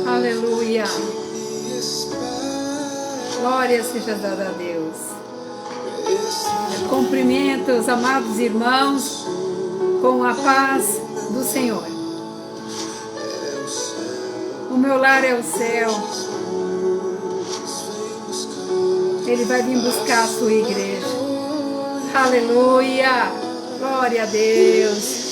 Aleluia. Glória seja dada a Deus. Cumprimento os amados irmãos com a paz do Senhor. O meu lar é o céu. Ele vai vir buscar a sua igreja. Aleluia. Glória a Deus.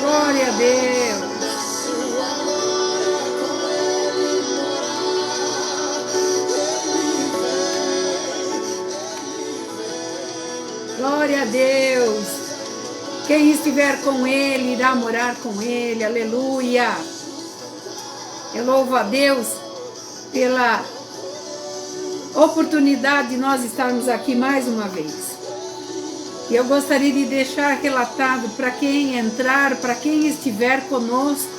Glória a Deus. Glória a Deus. Quem estiver com Ele irá morar com Ele. Aleluia. Eu louvo a Deus pela oportunidade de nós estarmos aqui mais uma vez. E eu gostaria de deixar relatado para quem entrar, para quem estiver conosco,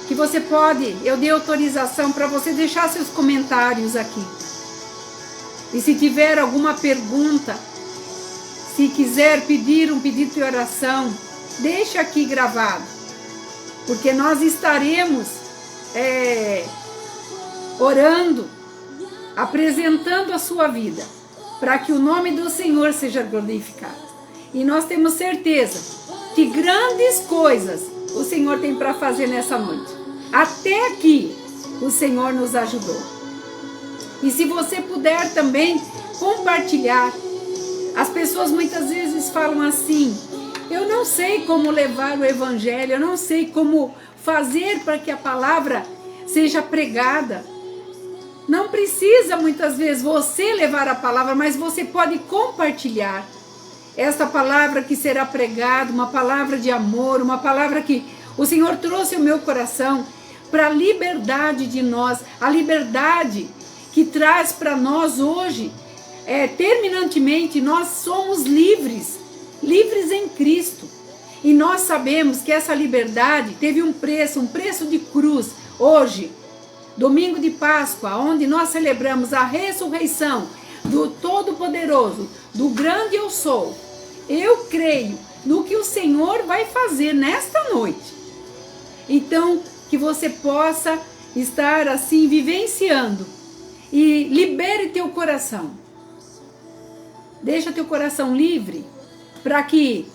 que você pode, eu dei autorização para você deixar seus comentários aqui. E se tiver alguma pergunta, se quiser pedir um pedido de oração, deixa aqui gravado. Porque nós estaremos orando, apresentando a sua vida, para que o nome do Senhor seja glorificado. E nós temos certeza que grandes coisas o Senhor tem para fazer nessa noite. Até aqui o Senhor nos ajudou. E se você puder também compartilhar. As pessoas muitas vezes falam assim: eu não sei como levar o evangelho, eu não sei como fazer para que a palavra seja pregada. Não precisa muitas vezes você levar a palavra, mas você pode compartilhar esta palavra que será pregada, uma palavra de amor, uma palavra que o Senhor trouxe ao meu coração para a liberdade de nós, a liberdade que traz para nós hoje. Terminantemente, nós somos livres em Cristo. E nós sabemos que essa liberdade teve um preço de cruz. Hoje, domingo de Páscoa, onde nós celebramos a ressurreição do Todo-Poderoso, do grande eu sou. Eu creio no que o Senhor vai fazer nesta noite. Então, que você possa estar assim, vivenciando. E libere teu coração. Deixa teu coração livre para que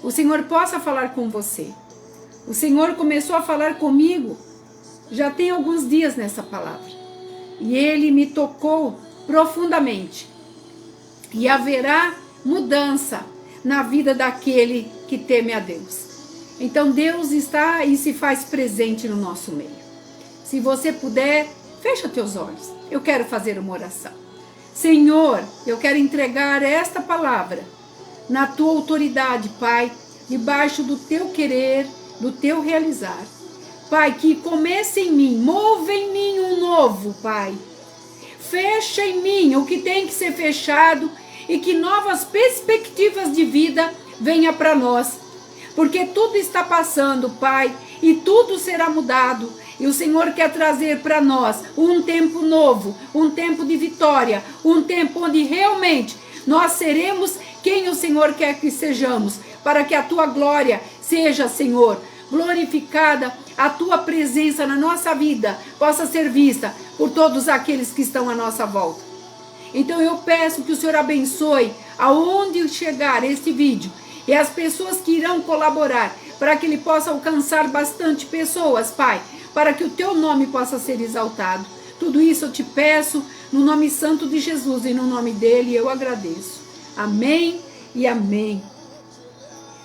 o Senhor possa falar com você. O Senhor começou a falar comigo já tem alguns dias nessa palavra. E Ele me tocou profundamente. E haverá mudança na vida daquele que teme a Deus. Então Deus está e se faz presente no nosso meio. Se você puder, fecha teus olhos. Eu quero fazer uma oração. Senhor, eu quero entregar esta palavra na tua autoridade, Pai, debaixo do teu querer, do teu realizar. Pai, que comece em mim, mova em mim um novo, Pai. Fecha em mim o que tem que ser fechado e que novas perspectivas de vida venham para nós. Porque tudo está passando, Pai, e tudo será mudado. E o Senhor quer trazer para nós um tempo novo, um tempo de vitória, um tempo onde realmente nós seremos quem o Senhor quer que sejamos, para que a tua glória seja, Senhor, glorificada, a tua presença na nossa vida possa ser vista por todos aqueles que estão à nossa volta. Então eu peço que o Senhor abençoe aonde chegar este vídeo e as pessoas que irão colaborar para que ele possa alcançar bastante pessoas, Pai, para que o teu nome possa ser exaltado. Tudo isso eu te peço no nome santo de Jesus e no nome dele eu agradeço. Amém e amém.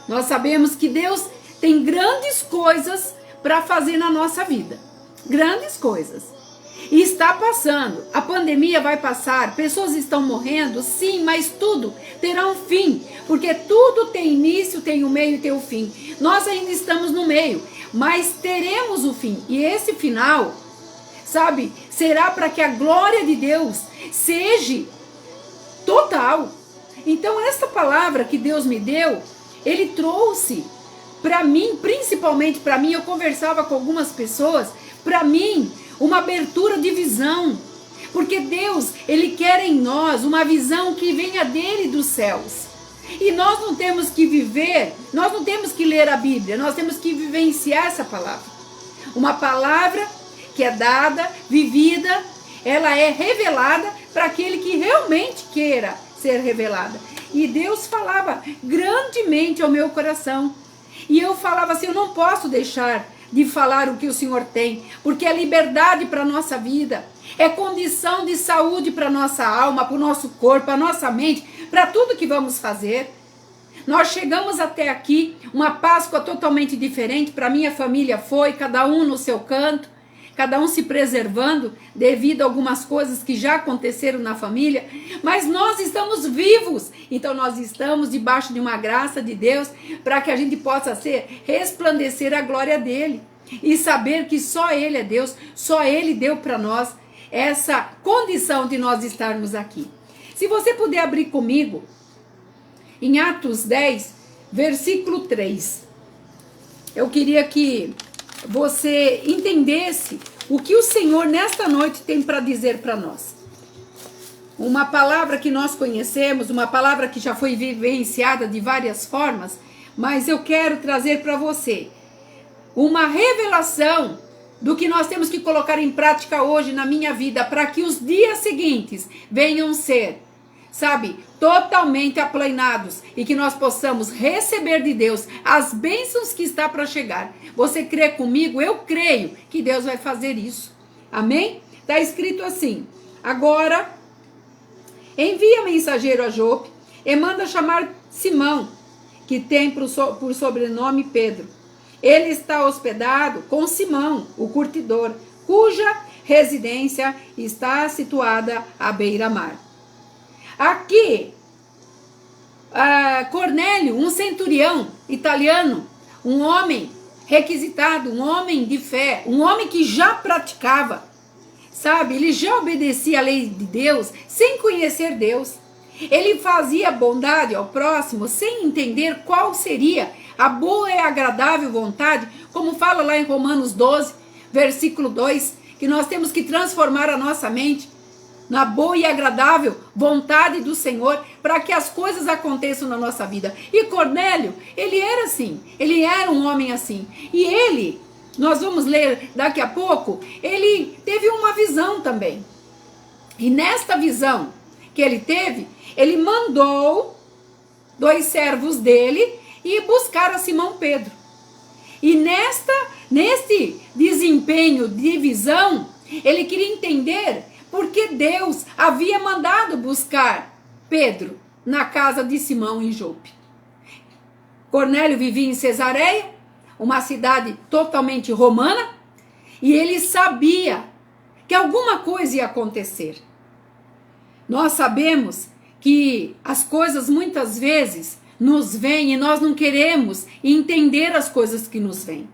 Nós sabemos que Deus tem grandes coisas para fazer na nossa vida. Grandes coisas. E está passando. A pandemia vai passar. Pessoas estão morrendo. Sim, mas tudo terá um fim. Porque tudo tem início, tem um meio e tem um fim. Nós ainda estamos no meio. Mas teremos o fim. E esse final, sabe, será para que a glória de Deus seja total. Então essa palavra que Deus me deu, Ele trouxe para mim, principalmente para mim, eu conversava com algumas pessoas, para mim, uma abertura de visão. Porque Deus, Ele quer em nós uma visão que venha dele dos céus. E nós não temos que viver, nós não temos que ler a Bíblia, nós temos que vivenciar essa palavra. Uma palavra que é dada, vivida, ela é revelada para aquele que realmente queira ser revelada. E Deus falava grandemente ao meu coração. E eu falava assim, eu não posso deixar de falar o que o Senhor tem, porque é liberdade para a nossa vida, é condição de saúde para a nossa alma, para o nosso corpo, para a nossa mente, para tudo que vamos fazer. Nós chegamos até aqui, uma Páscoa totalmente diferente, para minha família foi, cada um no seu canto, cada um se preservando devido a algumas coisas que já aconteceram na família, mas nós estamos vivos, então nós estamos debaixo de uma graça de Deus, para que a gente possa resplandecer a glória dele, e saber que só Ele é Deus, só Ele deu para nós essa condição de nós estarmos aqui. Se você puder abrir comigo, em Atos 10, versículo 3, eu queria que você entendesse o que o Senhor nesta noite tem para dizer para nós. Uma palavra que nós conhecemos, uma palavra que já foi vivenciada de várias formas, mas eu quero trazer para você uma revelação do que nós temos que colocar em prática hoje na minha vida, para que os dias seguintes venham ser, sabe, totalmente aplainados, e que nós possamos receber de Deus as bênçãos que está para chegar. Você crê comigo? Eu creio que Deus vai fazer isso. Amém? Está escrito assim: agora envia mensageiro a Jope e manda chamar Simão, que tem por sobrenome Pedro. Ele está hospedado com Simão, o curtidor, cuja residência está situada à beira-mar. Aqui, Cornélio, um centurião italiano, um homem requisitado, um homem de fé, um homem que já praticava, sabe? Ele já obedecia a lei de Deus sem conhecer Deus. Ele fazia bondade ao próximo sem entender qual seria a boa e agradável vontade, como fala lá em Romanos 12, versículo 2, que nós temos que transformar a nossa mente na boa e agradável vontade do Senhor, para que as coisas aconteçam na nossa vida. E Cornélio, ele era assim, ele era um homem assim. E ele, nós vamos ler daqui a pouco, ele teve uma visão também. E nesta visão que ele teve, ele mandou 2 servos dele ir buscar a Simão Pedro. E neste desempenho de visão, ele queria entender porque Deus havia mandado buscar Pedro na casa de Simão em Jope. Cornélio vivia em Cesareia, uma cidade totalmente romana, e ele sabia que alguma coisa ia acontecer. Nós sabemos que as coisas muitas vezes nos vêm e nós não queremos entender as coisas que nos vêm.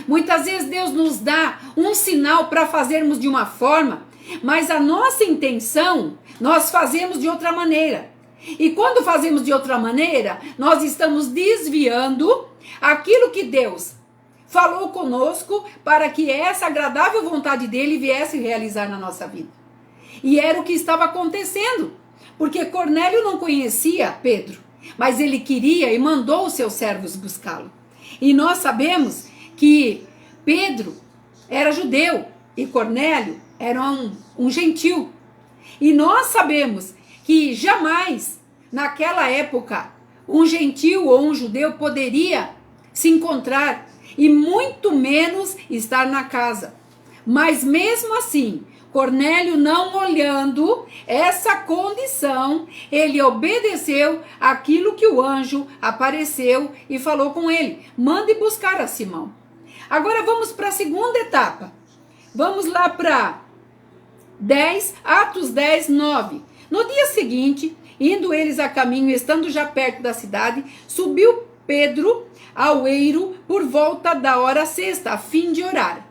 Muitas vezes Deus nos dá um sinal para fazermos de uma forma, mas a nossa intenção, nós fazemos de outra maneira. E quando fazemos de outra maneira, nós estamos desviando aquilo que Deus falou conosco para que essa agradável vontade dele viesse realizar na nossa vida. E era o que estava acontecendo, porque Cornélio não conhecia Pedro, mas ele queria e mandou os seus servos buscá-lo. E nós sabemos que Pedro era judeu e Cornélio era um gentil. E nós sabemos que jamais, naquela época, um gentil ou um judeu poderia se encontrar, e muito menos estar na casa. Mas mesmo assim, Cornélio, não olhando essa condição, ele obedeceu aquilo que o anjo apareceu e falou com ele: mande buscar a Simão. Agora vamos para a segunda etapa. Vamos lá para Atos 10, 9. No dia seguinte, indo eles a caminho, estando já perto da cidade, subiu Pedro ao eiro por volta da hora sexta, a fim de orar.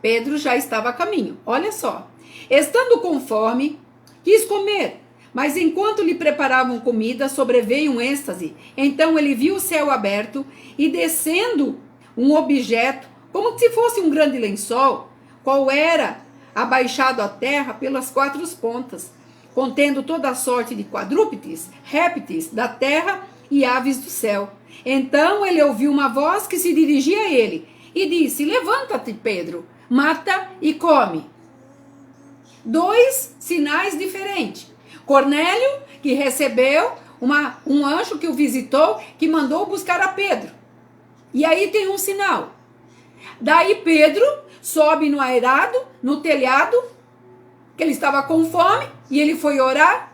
Pedro já estava a caminho, olha só. Estando com fome, quis comer, mas enquanto lhe preparavam comida, sobreveio um êxtase. Então ele viu o céu aberto e descendo um objeto, como se fosse um grande lençol, qual era abaixado à terra pelas 4 pontas, contendo toda a sorte de quadrúpedes, répteis da terra e aves do céu. Então ele ouviu uma voz que se dirigia a ele e disse: levanta-te, Pedro, mata e come. 2 sinais diferentes. Cornélio, que recebeu um anjo que o visitou, que mandou buscar a Pedro. E aí tem um sinal. Daí Pedro sobe no airado, no telhado, que ele estava com fome, e ele foi orar.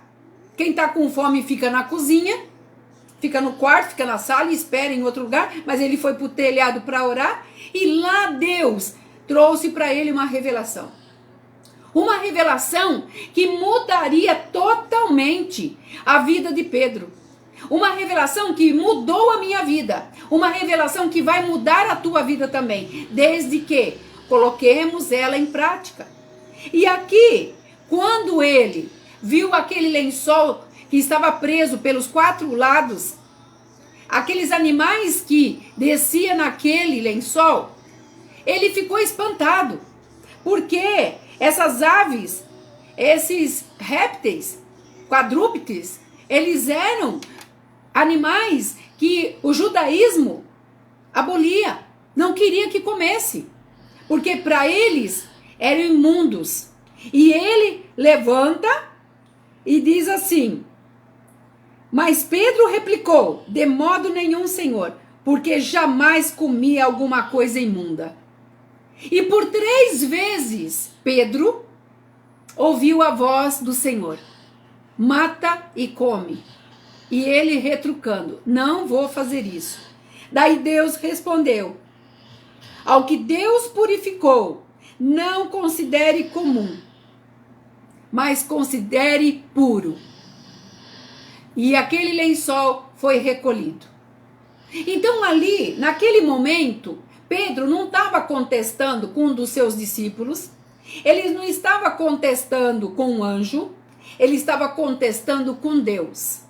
Quem está com fome fica na cozinha, fica no quarto, fica na sala e espera em outro lugar, mas ele foi para o telhado para orar, e lá Deus trouxe para ele uma revelação. Uma revelação que mudaria totalmente a vida de Pedro. Uma revelação que mudou a minha vida. Uma revelação que vai mudar a tua vida também, desde que coloquemos ela em prática. E aqui, quando ele viu aquele lençol que estava preso pelos 4 lados, aqueles animais que desciam naquele lençol, ele ficou espantado, porque essas aves, esses répteis, quadrúpedes, eles eram animais que o judaísmo abolia, não queria que comesse, porque para eles eram imundos. E ele levanta e diz assim: mas Pedro replicou: de modo nenhum, Senhor, porque jamais comi alguma coisa imunda. E por 3 vezes Pedro ouviu a voz do Senhor: mata e come. E ele retrucando: não vou fazer isso. Daí Deus respondeu: ao que Deus purificou, não considere comum, mas considere puro. E aquele lençol foi recolhido. Então ali, naquele momento, Pedro não estava contestando com um dos seus discípulos, ele não estava contestando com um anjo, ele estava contestando com Deus.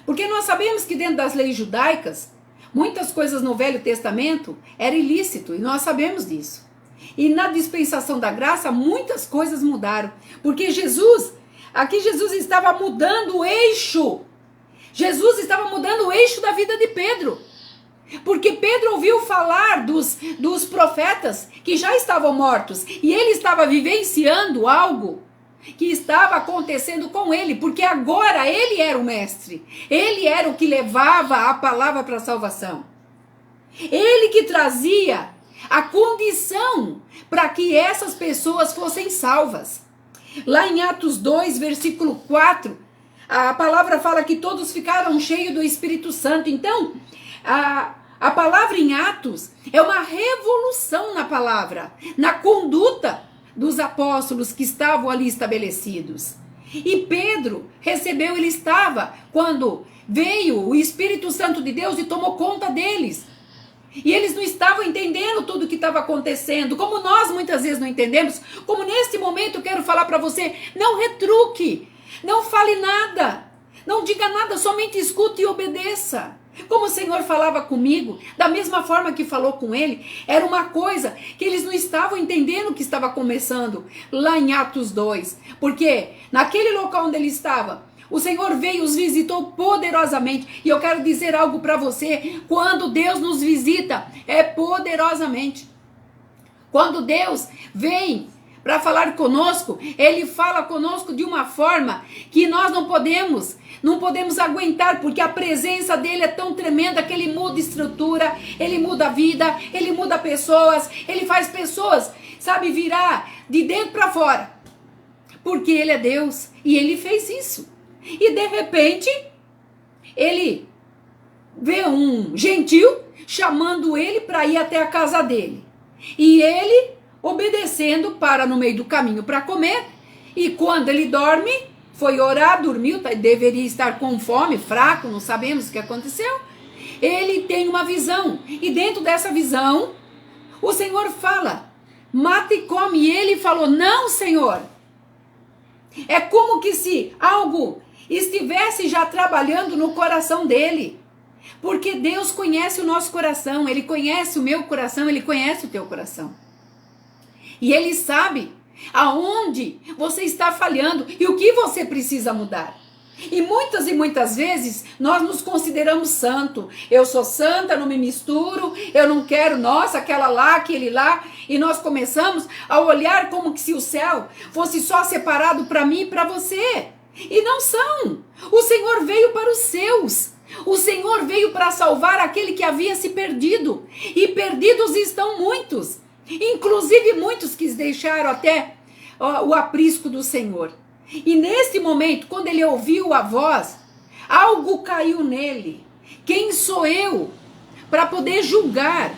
Porque nós sabemos que dentro das leis judaicas, muitas coisas no Velho Testamento eram ilícito, e nós sabemos disso. E na dispensação da graça, muitas coisas mudaram. Porque aqui Jesus estava mudando o eixo. Jesus estava mudando o eixo da vida de Pedro. Porque Pedro ouviu falar dos profetas que já estavam mortos. E ele estava vivenciando algo que estava acontecendo com ele. Porque agora ele era o mestre. Ele era o que levava a palavra para a salvação. Ele que trazia a condição para que essas pessoas fossem salvas. Lá em Atos 2, versículo 4, a palavra fala que todos ficaram cheios do Espírito Santo. Então, a palavra em Atos é uma revolução na palavra, na conduta dos apóstolos que estavam ali estabelecidos. E Pedro recebeu, ele estava, quando veio o Espírito Santo de Deus e tomou conta deles. E eles não estavam entendendo tudo o que estava acontecendo, como nós muitas vezes não entendemos. Como neste momento eu quero falar para você: não retruque, não fale nada, não diga nada, somente escute e obedeça. Como o Senhor falava comigo, da mesma forma que falou com ele, era uma coisa que eles não estavam entendendo o que estava começando lá em Atos 2. Porque naquele local onde ele estava, o Senhor veio e os visitou poderosamente. E eu quero dizer algo para você: quando Deus nos visita, é poderosamente. Quando Deus vem para falar conosco, Ele fala conosco de uma forma que nós não podemos aguentar, porque a presença dEle é tão tremenda que Ele muda estrutura, Ele muda a vida, Ele muda pessoas, Ele faz pessoas, sabe, virar de dentro para fora. Porque Ele é Deus e Ele fez isso. E de repente, ele vê um gentil chamando ele para ir até a casa dele. E ele, obedecendo, para no meio do caminho para comer. E quando ele dorme, foi orar, dormiu, deveria estar com fome, fraco, não sabemos o que aconteceu. Ele tem uma visão. E dentro dessa visão, o Senhor fala: mata e come. E ele falou: não, Senhor. É como que se algo estivesse já trabalhando no coração dele. Porque Deus conhece o nosso coração, Ele conhece o meu coração, Ele conhece o teu coração. E Ele sabe Aonde você está falhando e o que você precisa mudar. E muitas vezes nós nos consideramos santo. Eu sou santa, não me misturo, eu não quero, nossa, aquela lá, aquele lá. E nós começamos a olhar como que se o céu fosse só separado para mim e para você. E não são. O Senhor veio para os seus. O Senhor veio para salvar aquele que havia se perdido. E perdidos estão muitos. Inclusive muitos que deixaram até o aprisco do Senhor. E neste momento, quando ele ouviu a voz, algo caiu nele. Quem sou eu para poder julgar?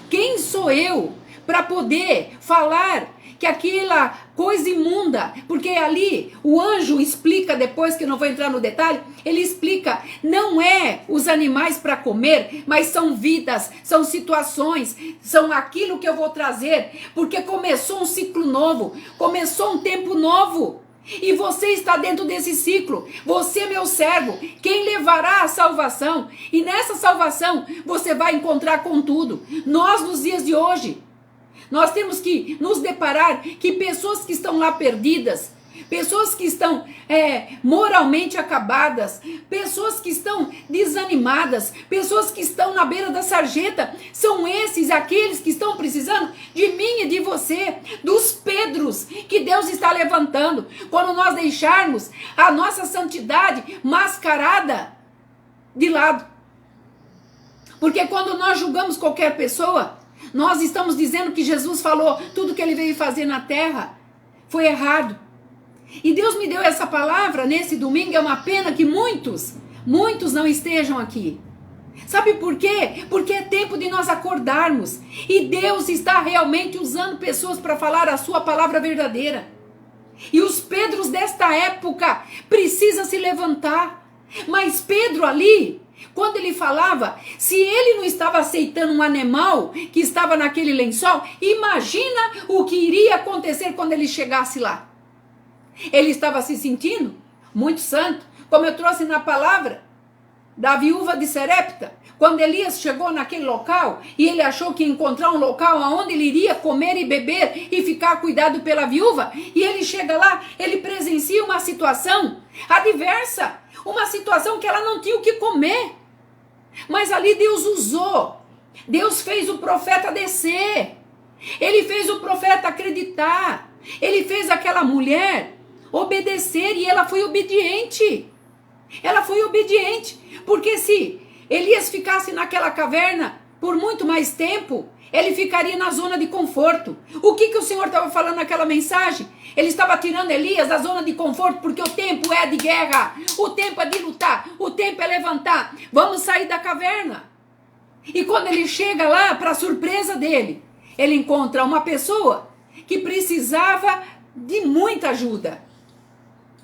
Quem sou eu para poder falar que aquela coisa imunda? Porque ali o anjo explica, depois que eu não vou entrar no detalhe, ele explica, não é os animais para comer, mas são vidas, são situações, são aquilo que eu vou trazer, porque começou um ciclo novo, começou um tempo novo. E você está dentro desse ciclo. Você, meu servo, quem levará a salvação. E nessa salvação você vai encontrar com tudo. Nós, nos dias de hoje, nós temos que nos deparar que pessoas que estão lá perdidas, pessoas que estão moralmente acabadas, pessoas que estão desanimadas, pessoas que estão na beira da sarjeta, são esses aqueles que estão precisando de mim e de você, dos Pedros que Deus está levantando, quando nós deixarmos a nossa santidade mascarada de lado. Porque quando nós julgamos qualquer pessoa, nós estamos dizendo que Jesus falou, tudo que ele veio fazer na terra foi errado. E Deus me deu essa palavra nesse domingo. É uma pena que muitos não estejam aqui. Sabe por quê? Porque é tempo de nós acordarmos. E Deus está realmente usando pessoas para falar a sua palavra verdadeira. E os Pedros desta época precisam se levantar. Mas Pedro ali, quando ele falava, se ele não estava aceitando um animal que estava naquele lençol, imagina o que iria acontecer quando ele chegasse lá. Ele estava se sentindo muito santo, como eu trouxe na palavra da viúva de Serepta, quando Elias chegou naquele local e ele achou que ia encontrar um local onde ele iria comer e beber e ficar cuidado pela viúva, e ele chega lá, ele presencia uma situação adversa, uma situação que ela não tinha o que comer, mas ali Deus usou, Deus fez o profeta descer, ele fez o profeta acreditar, ele fez aquela mulher obedecer, e ela foi obediente. Ela foi obediente, porque se Elias ficasse naquela caverna por muito mais tempo, ele ficaria na zona de conforto. O que o Senhor estava falando naquela mensagem? Ele estava tirando Elias da zona de conforto, porque o tempo é de guerra, o tempo é de lutar, o tempo é levantar. Vamos sair da caverna. E quando ele chega lá, para surpresa dele, ele encontra uma pessoa que precisava de muita ajuda.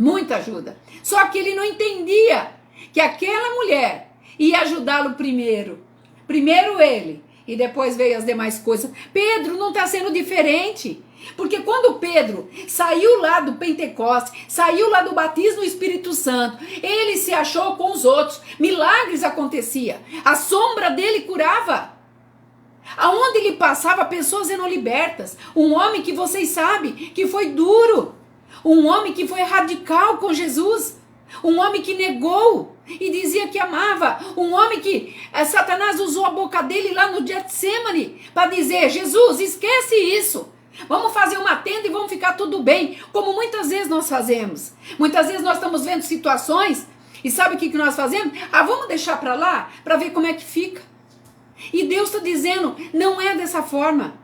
Muita ajuda. Só que ele não entendia que aquela mulher ia ajudá-lo primeiro. Primeiro ele, e depois veio as demais coisas. Pedro não está sendo diferente. Porque quando Pedro saiu lá do Pentecostes, saiu lá do batismo no Espírito Santo, ele se achou com os outros. Milagres aconteciam. A sombra dele curava. Aonde ele passava, pessoas eram libertas. Um homem que vocês sabem que foi duro. Um homem que foi radical com Jesus. Um homem que negou e dizia que amava. Um homem que Satanás usou a boca dele lá no Getsemane para dizer, Jesus, esquece isso. Vamos fazer uma tenda e vamos ficar tudo bem. Como muitas vezes nós fazemos. Muitas vezes nós estamos vendo situações e sabe o que nós fazemos? Vamos deixar para lá para ver como é que fica. E Deus está dizendo, não é dessa forma.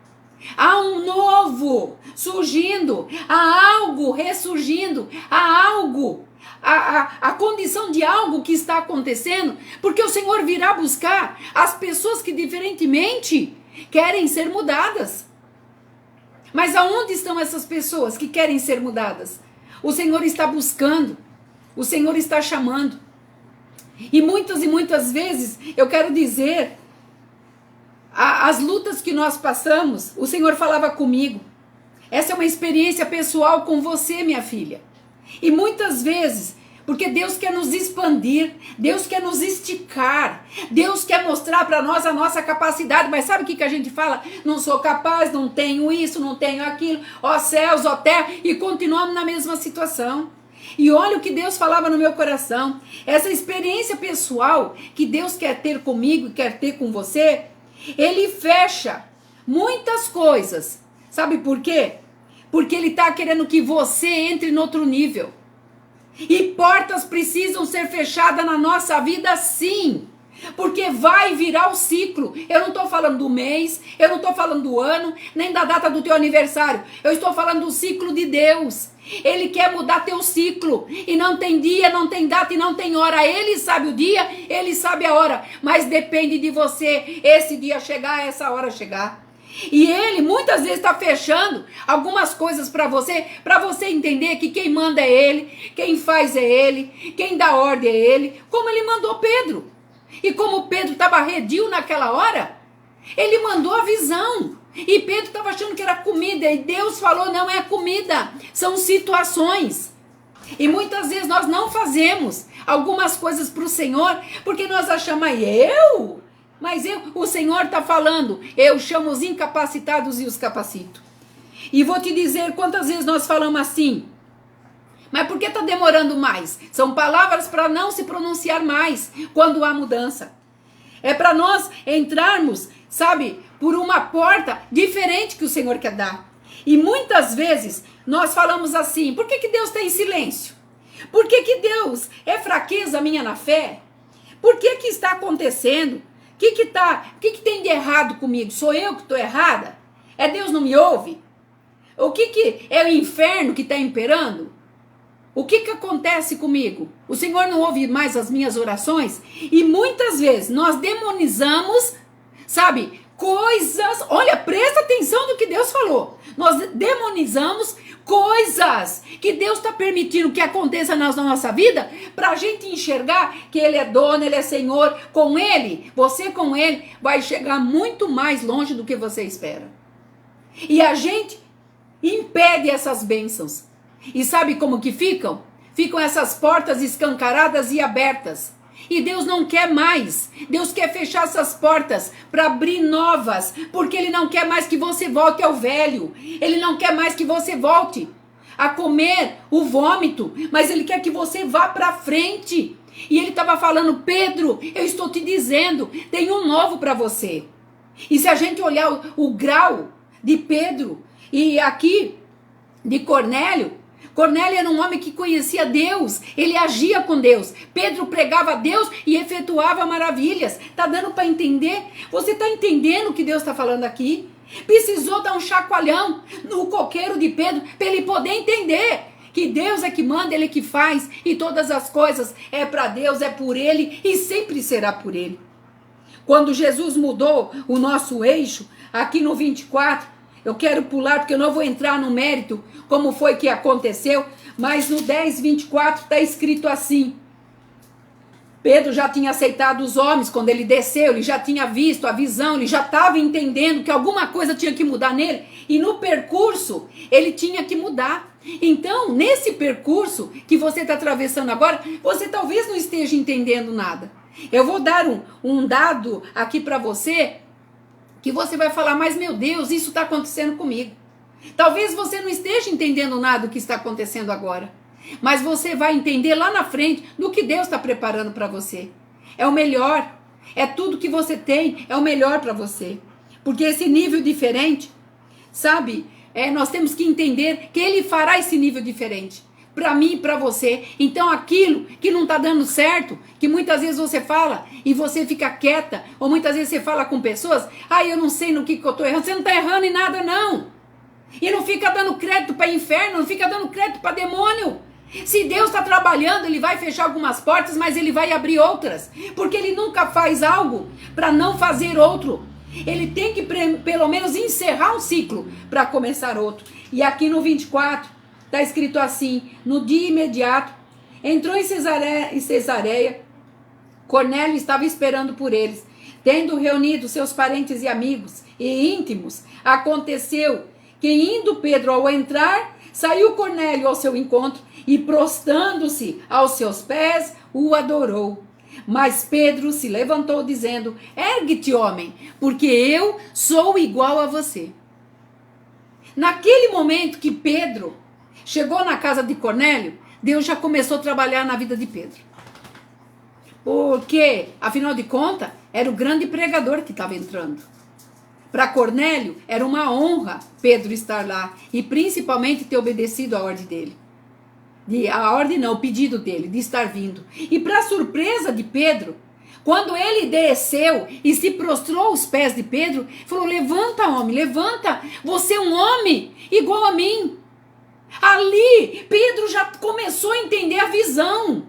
Há um novo surgindo, há algo ressurgindo, há algo, a condição de algo que está acontecendo, porque o Senhor virá buscar as pessoas que diferentemente querem ser mudadas. Mas aonde estão essas pessoas que querem ser mudadas? O Senhor está buscando, o Senhor está chamando. E muitas vezes, eu quero dizer, as lutas que nós passamos, o Senhor falava comigo. Essa é uma experiência pessoal com você, minha filha. E muitas vezes Porque Deus quer nos expandir, Deus quer nos esticar, Deus quer mostrar para nós a nossa capacidade. Mas sabe o que a gente fala? Não sou capaz, não tenho isso, não tenho aquilo, ó céus, ó terra, e continuamos na mesma situação. E olha o que Deus falava no meu coração. Essa experiência pessoal que Deus quer ter comigo e quer ter com você, Ele fecha muitas coisas. Sabe por quê? Porque Ele está querendo que você entre no outro nível. E portas precisam ser fechadas na nossa vida, sim. Porque vai virar o ciclo. Eu não estou falando do mês, eu não estou falando do ano, nem da data do teu aniversário. Eu estou falando do ciclo de Deus. Ele quer mudar teu ciclo. E não tem dia, não tem data e não tem hora. Ele sabe o dia, Ele sabe a hora. Mas depende de você esse dia chegar, essa hora chegar. E Ele muitas vezes está fechando algumas coisas para você entender que quem manda é Ele, quem faz é Ele, quem dá ordem é Ele, como Ele mandou Pedro. E como Pedro estava arredio naquela hora, Ele mandou a visão. E Pedro estava achando que era comida, e Deus falou, não é comida, são situações. E muitas vezes nós não fazemos algumas coisas para o Senhor, porque nós achamos, mas o Senhor está falando, eu chamo os incapacitados e os capacito. E vou te dizer quantas vezes nós falamos assim, mas por que está demorando mais? São palavras para não se pronunciar mais quando há mudança. É para nós entrarmos, sabe, por uma porta diferente que o Senhor quer dar. E muitas vezes nós falamos assim, por que Deus está em silêncio? Por que Deus é fraqueza minha na fé? Por que está acontecendo? O que tem de errado comigo? Sou eu que estou errada? É Deus não me ouve? O que é o inferno que está imperando? O que acontece comigo? O Senhor não ouve mais as minhas orações? E muitas vezes nós demonizamos, sabe, coisas. Olha, presta atenção no que Deus falou. Nós demonizamos coisas que Deus está permitindo que aconteça na nossa vida, para a gente enxergar que Ele é dono, Ele é Senhor. Com Ele, você com Ele vai chegar muito mais longe do que você espera. E a gente impede essas bênçãos. E sabe como que ficam? Ficam essas portas escancaradas e abertas. E Deus não quer mais. Deus quer fechar essas portas para abrir novas. Porque Ele não quer mais que você volte ao velho. Ele não quer mais que você volte a comer o vômito. Mas Ele quer que você vá para frente. E Ele estava falando, Pedro, eu estou te dizendo, tem um novo para você. E se a gente olhar o grau de Pedro e aqui de Cornélio, Cornélio era um homem que conhecia Deus, ele agia com Deus. Pedro pregava a Deus e efetuava maravilhas. Tá dando para entender? Você tá entendendo o que Deus está falando aqui? Precisou dar um chacoalhão no coqueiro de Pedro para ele poder entender que Deus é que manda, Ele é que faz, e todas as coisas é para Deus, é por Ele e sempre será por Ele. Quando Jesus mudou o nosso eixo, aqui no 24, eu quero pular porque eu não vou entrar no mérito como foi que aconteceu, mas no 10:24 está escrito assim. Pedro já tinha aceitado os homens quando ele desceu, ele já tinha visto a visão, ele já estava entendendo que alguma coisa tinha que mudar nele, e no percurso ele tinha que mudar. Então, nesse percurso que você está atravessando agora, você talvez não esteja entendendo nada. Eu vou dar um dado aqui para você, que você vai falar, mas meu Deus, isso está acontecendo comigo. Talvez você não esteja entendendo nada do que está acontecendo agora, mas você vai entender lá na frente do que Deus está preparando para você. É o melhor, é tudo que você tem, é o melhor para você. Porque esse nível diferente, sabe, nós temos que entender que Ele fará esse nível diferente. Para mim e para você. Então aquilo que não está dando certo, que muitas vezes você fala e você fica quieta, ou muitas vezes você fala com pessoas, eu não sei no que eu estou errando. Você não está errando em nada não. E não fica dando crédito para inferno, não fica dando crédito para demônio. Se Deus está trabalhando, Ele vai fechar algumas portas, mas Ele vai abrir outras. Porque Ele nunca faz algo para não fazer outro. Ele tem que pelo menos encerrar um ciclo para começar outro. E aqui no 24, está escrito assim, no dia imediato, entrou em Cesareia, Cornélio estava esperando por eles. Tendo reunido seus parentes e amigos e íntimos, aconteceu que indo Pedro ao entrar, Saiu Cornélio ao seu encontro e, prostrando-se aos seus pés, o adorou. Mas Pedro se levantou dizendo: ergue-te, homem, porque eu sou igual a você. Naquele momento que Pedro chegou na casa de Cornélio, Deus já começou a trabalhar na vida de Pedro. Porque, afinal de contas, era o grande pregador que estava entrando. Para Cornélio, era uma honra Pedro estar lá e principalmente ter obedecido a ordem dele. O pedido dele, de estar vindo. E para surpresa de Pedro, quando ele desceu e se prostrou aos pés de Pedro, falou: levanta, homem, levanta, você é um homem igual a mim. Ali, Pedro já começou a entender a visão.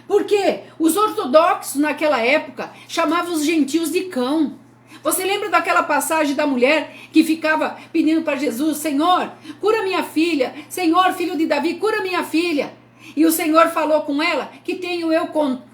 Porque os ortodoxos naquela época chamavam os gentios de cão. Você lembra daquela passagem da mulher que ficava pedindo para Jesus: Senhor, cura minha filha, Senhor, filho de Davi, cura minha filha. E o Senhor falou com ela: que tenho eu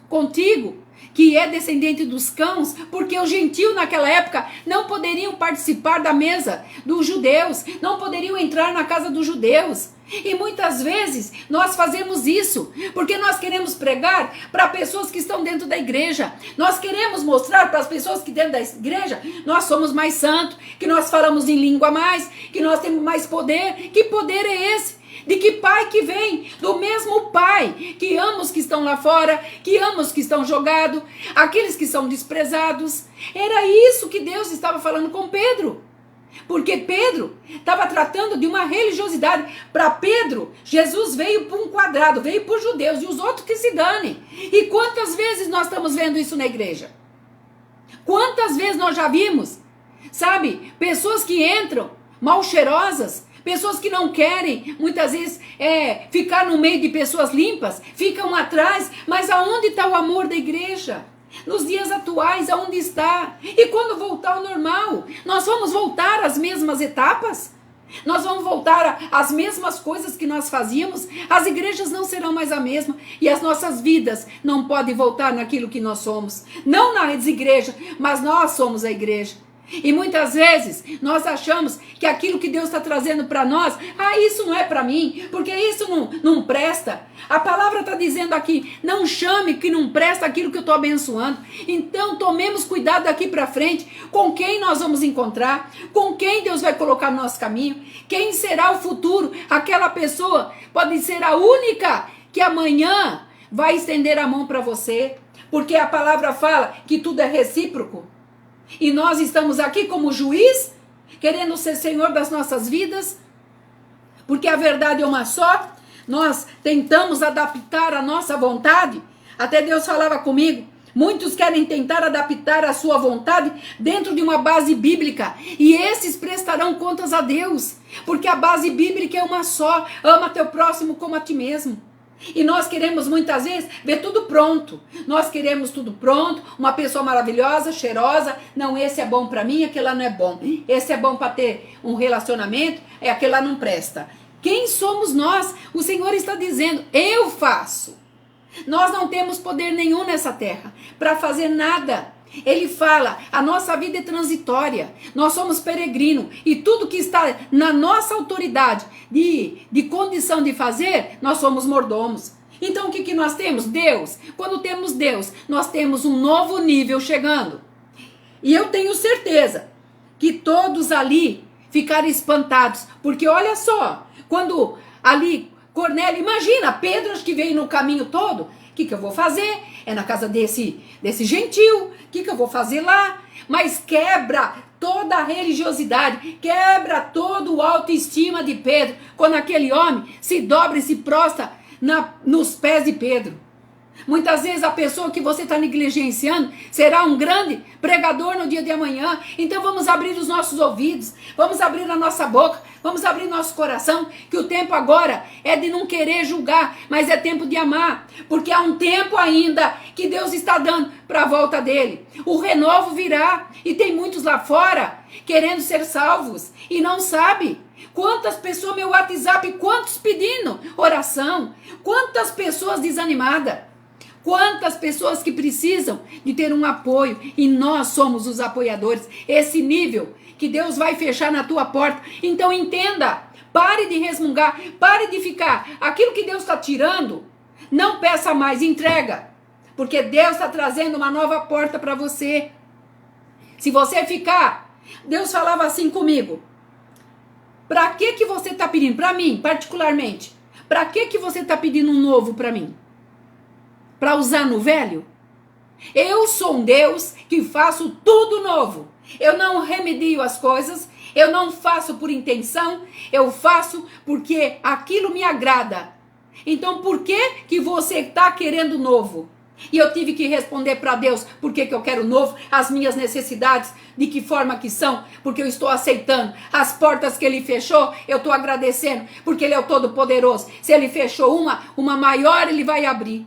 contigo, que é descendente dos cães, porque os gentios naquela época não poderiam participar da mesa dos judeus, não poderiam entrar na casa dos judeus. E muitas vezes nós fazemos isso, porque nós queremos pregar para pessoas que estão dentro da igreja. Nós queremos mostrar para as pessoas que dentro da igreja nós somos mais santos, que nós falamos em língua a mais, que nós temos mais poder. Que poder é esse? De que pai que vem? Do mesmo pai que ama os que estão lá fora, que ama os que estão jogados, aqueles que são desprezados. Era isso que Deus estava falando com Pedro. Porque Pedro estava tratando de uma religiosidade. Para Pedro, Jesus veio para um quadrado, veio para os judeus e os outros que se danem. E quantas vezes nós estamos vendo isso na igreja? Quantas vezes nós já vimos, sabe, pessoas que entram mal cheirosas, pessoas que não querem, muitas vezes, ficar no meio de pessoas limpas, ficam atrás, mas aonde está o amor da igreja? Nos dias atuais, aonde está? E quando voltar ao normal, nós vamos voltar às mesmas etapas? Nós vamos voltar às mesmas coisas que nós fazíamos? As igrejas não serão mais a mesma e as nossas vidas não podem voltar naquilo que nós somos. Não nas igrejas, mas nós somos a igreja. E muitas vezes nós achamos que aquilo que Deus está trazendo para nós, isso não é para mim, porque isso não presta. A palavra está dizendo aqui: não chame que não presta aquilo que eu estou abençoando. Então tomemos cuidado daqui para frente com quem nós vamos encontrar, com quem Deus vai colocar no nosso caminho, quem será o futuro. Aquela pessoa pode ser a única que amanhã vai estender a mão para você, porque a palavra fala que tudo é recíproco. E nós estamos aqui como juiz, querendo ser senhor das nossas vidas, porque a verdade é uma só. Nós tentamos adaptar a nossa vontade. Até Deus falava comigo: muitos querem tentar adaptar a sua vontade dentro de uma base bíblica, e esses prestarão contas a Deus, porque a base bíblica é uma só: ama teu próximo como a ti mesmo. E nós queremos muitas vezes ver tudo pronto. Nós queremos tudo pronto, uma pessoa maravilhosa, cheirosa. Não, esse é bom para mim, aquele lá não é bom. Esse é bom para ter um relacionamento, aquele lá não presta. Quem somos nós? O Senhor está dizendo: eu faço. Nós não temos poder nenhum nessa terra para fazer nada. Ele fala: a nossa vida é transitória, nós somos peregrinos, e tudo que está na nossa autoridade de condição de fazer, nós somos mordomos. Então o que nós temos? Deus. Quando temos Deus, nós temos um novo nível chegando. E eu tenho certeza que todos ali ficaram espantados, porque olha só, quando ali Cornélio, imagina, Pedro que veio no caminho todo: o que eu vou fazer? É na casa desse gentil, o que eu vou fazer lá? Mas quebra toda a religiosidade, quebra todo o autoestima de Pedro, quando aquele homem se dobra e se prostra nos pés de Pedro. Muitas vezes a pessoa que você está negligenciando será um grande pregador no dia de amanhã. Então vamos abrir os nossos ouvidos, vamos abrir a nossa boca, vamos abrir nosso coração, que o tempo agora é de não querer julgar, mas é tempo de amar, porque há um tempo ainda que Deus está dando para a volta dele. O renovo virá, e tem muitos lá fora querendo ser salvos e não sabe. Quantas pessoas, meu WhatsApp, quantos pedindo oração, quantas pessoas desanimadas. Quantas pessoas que precisam de ter um apoio, e nós somos os apoiadores. Esse nível que Deus vai fechar na tua porta. Então entenda, Pare de resmungar, pare de ficar. Aquilo que Deus está tirando, não peça mais, entrega. Porque Deus está trazendo uma nova porta para você. Se você ficar, Deus falava assim comigo. Para que você está pedindo? Para mim, particularmente. Para que você está pedindo um novo para mim? Para usar no velho? Eu sou um Deus que faço tudo novo. Eu não remedio as coisas. Eu não faço por intenção. Eu faço porque aquilo me agrada. Então por que você está querendo novo? E eu tive que responder para Deus por que eu quero novo, as minhas necessidades, de que forma que são, porque eu estou aceitando. As portas que Ele fechou, eu estou agradecendo, porque Ele é o Todo-Poderoso. Se Ele fechou uma maior Ele vai abrir.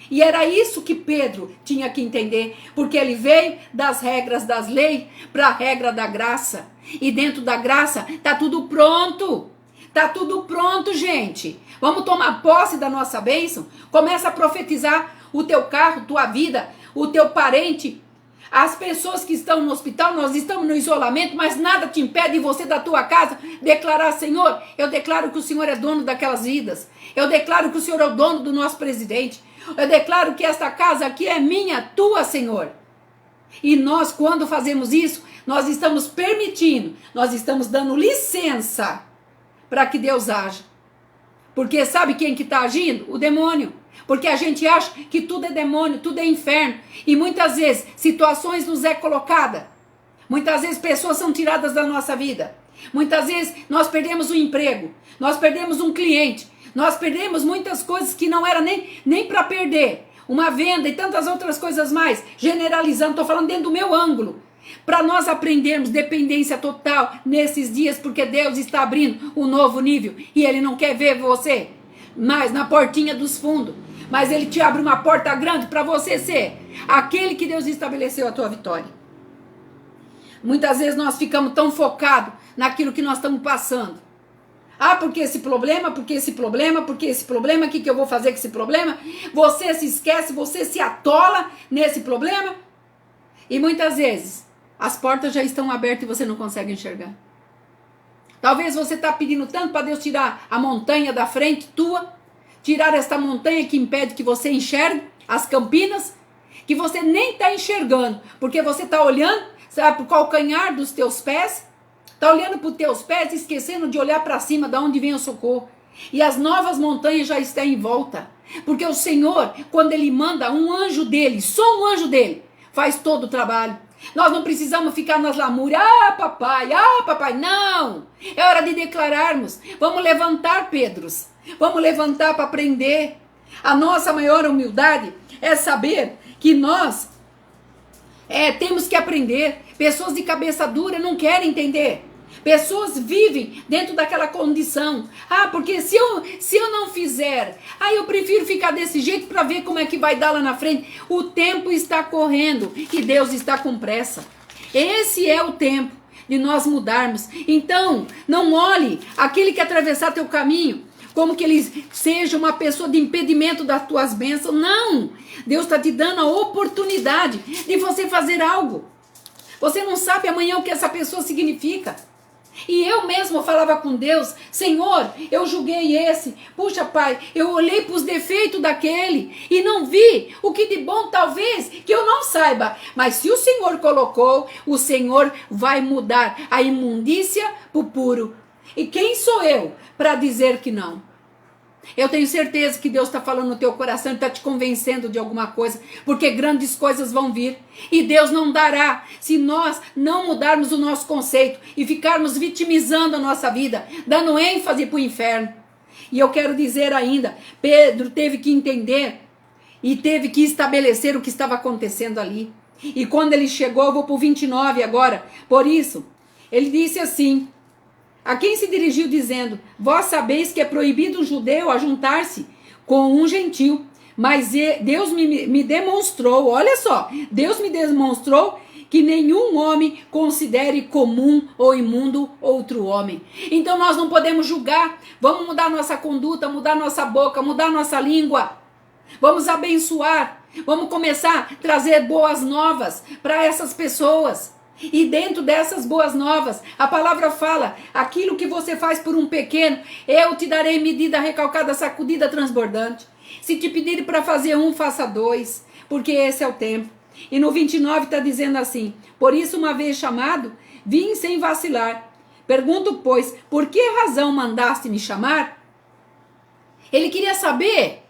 E era isso que Pedro tinha que entender, porque ele veio das regras das leis para a regra da graça. E dentro da graça está tudo pronto. Está tudo pronto, gente. Vamos tomar posse da nossa bênção. Começa a profetizar o teu carro, tua vida, o teu parente, as pessoas que estão no hospital. Nós estamos no isolamento, mas nada te impede de você da tua casa declarar: Senhor, eu declaro que o Senhor é dono daquelas vidas. Eu declaro que o Senhor é o dono do nosso presidente. Eu declaro que esta casa aqui é minha, tua, Senhor. E nós, quando fazemos isso, nós estamos permitindo, nós estamos dando licença para que Deus haja. Porque sabe quem que está agindo? O demônio. Porque a gente acha que tudo é demônio, tudo é inferno. E muitas vezes situações nos é colocada. Muitas vezes pessoas são tiradas da nossa vida. Muitas vezes nós perdemos um emprego. Nós perdemos um cliente. Nós perdemos muitas coisas que não era nem para perder. Uma venda e tantas outras coisas mais. Generalizando, estou falando dentro do meu ângulo. Para nós aprendermos dependência total nesses dias, porque Deus está abrindo um novo nível. E Ele não quer ver você mais na portinha dos fundos. Mas Ele te abre uma porta grande para você ser aquele que Deus estabeleceu a tua vitória. Muitas vezes nós ficamos tão focados naquilo que nós estamos passando. Ah, porque esse problema, o que eu vou fazer com esse problema? Você se esquece, você se atola nesse problema. E muitas vezes as portas já estão abertas e você não consegue enxergar. Talvez você está pedindo tanto para Deus tirar a montanha da frente tua, tirar esta montanha que impede que você enxergue as campinas, que você nem está enxergando, porque você está olhando, sabe, para o calcanhar dos teus pés, está olhando para os teus pés, esquecendo de olhar para cima, de onde vem o socorro. E as novas montanhas já estão em volta, porque o Senhor, quando Ele manda um anjo dele, só um anjo dele, faz todo o trabalho. Nós não precisamos ficar nas lamúrias. Ah, papai, não. É hora de declararmos. Vamos levantar, Pedros. Vamos levantar para aprender. A nossa maior humildade é saber que nós temos que aprender. Pessoas de cabeça dura não querem entender. Pessoas vivem dentro daquela condição. Ah, porque se eu não fizer, eu prefiro ficar desse jeito para ver como é que vai dar lá na frente. O tempo está correndo e Deus está com pressa. Esse é o tempo de nós mudarmos. Então, não olhe aquele que atravessar teu caminho como que ele seja uma pessoa de impedimento das tuas bênçãos. Não! Deus está te dando a oportunidade de você fazer algo. Você não sabe amanhã o que essa pessoa significa. E eu mesmo falava com Deus: Senhor, eu julguei esse. Puxa, Pai, eu olhei para os defeitos daquele e não vi o que de bom talvez que eu não saiba. Mas se o Senhor colocou, o Senhor vai mudar a imundícia para o puro. E quem sou eu para dizer que não? Eu tenho certeza que Deus está falando no teu coração e está te convencendo de alguma coisa, porque grandes coisas vão vir. E Deus não dará se nós não mudarmos o nosso conceito e ficarmos vitimizando a nossa vida, dando ênfase para o inferno. E eu quero dizer ainda, Pedro teve que entender e teve que estabelecer o que estava acontecendo ali. E quando ele chegou, eu vou para o 29 agora, por isso, ele disse assim: a quem se dirigiu dizendo: vós sabeis que é proibido um judeu ajuntar-se com um gentil, mas Deus me demonstrou, olha só, Deus me demonstrou que nenhum homem considere comum ou imundo outro homem. Então nós não podemos julgar. Vamos mudar nossa conduta, mudar nossa boca, mudar nossa língua. Vamos abençoar, vamos começar a trazer boas novas para essas pessoas. E dentro dessas boas novas, a palavra fala, aquilo que você faz por um pequeno, eu te darei medida recalcada, sacudida, transbordante. Se te pedirem para fazer um, faça dois, porque esse é o tempo. E no 29 está dizendo assim, por isso uma vez chamado, vim sem vacilar. Pergunto, pois, por que razão mandaste me chamar? Ele queria saber,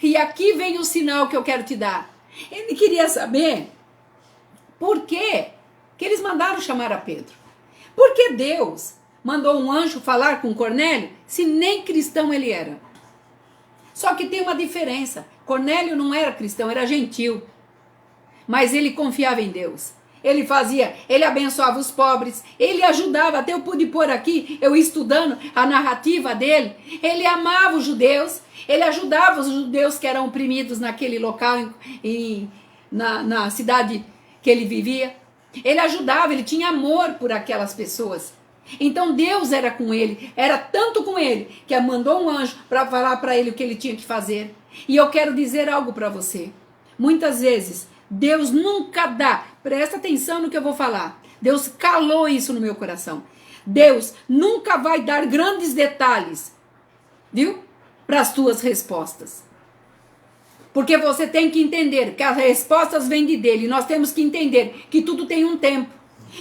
e aqui vem o sinal que eu quero te dar. Ele queria saber por que eles mandaram chamar a Pedro. Por que Deus mandou um anjo falar com Cornélio, se nem cristão ele era? Só que tem uma diferença. Cornélio não era cristão, era gentil. Mas ele confiava em Deus. Ele abençoava os pobres, ele ajudava, até eu pude pôr aqui, eu estudando a narrativa dele, ele amava os judeus, ele ajudava os judeus que eram oprimidos naquele local, na cidade que ele vivia. Ele ajudava, ele tinha amor por aquelas pessoas. Então Deus era com ele, era tanto com ele, que mandou um anjo para falar para ele o que ele tinha que fazer. E eu quero dizer algo para você. Muitas vezes, Deus nunca dá, presta atenção no que eu vou falar. Deus calou isso no meu coração. Deus nunca vai dar grandes detalhes, viu? Para as tuas respostas. Porque você tem que entender que as respostas vêm dele. Nós temos que entender que tudo tem um tempo.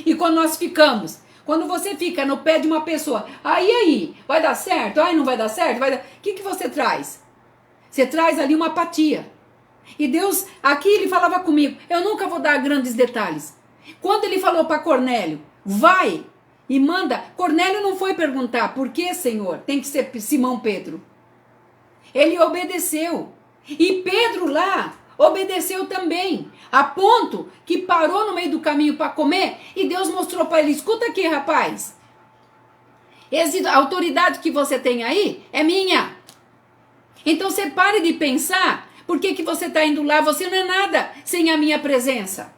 E quando você fica no pé de uma pessoa, aí, vai dar certo? Não vai dar certo? O que você traz? Você traz ali uma apatia. E Deus, aqui ele falava comigo, eu nunca vou dar grandes detalhes. Quando ele falou para Cornélio, vai e manda, Cornélio não foi perguntar, por que, Senhor? Tem que ser Simão Pedro. Ele obedeceu. E Pedro lá obedeceu também, a ponto que parou no meio do caminho para comer e Deus mostrou para ele, escuta aqui, rapaz, a autoridade que você tem aí é minha. Então você pare de pensar, por que você está indo lá? Você não é nada sem a minha presença.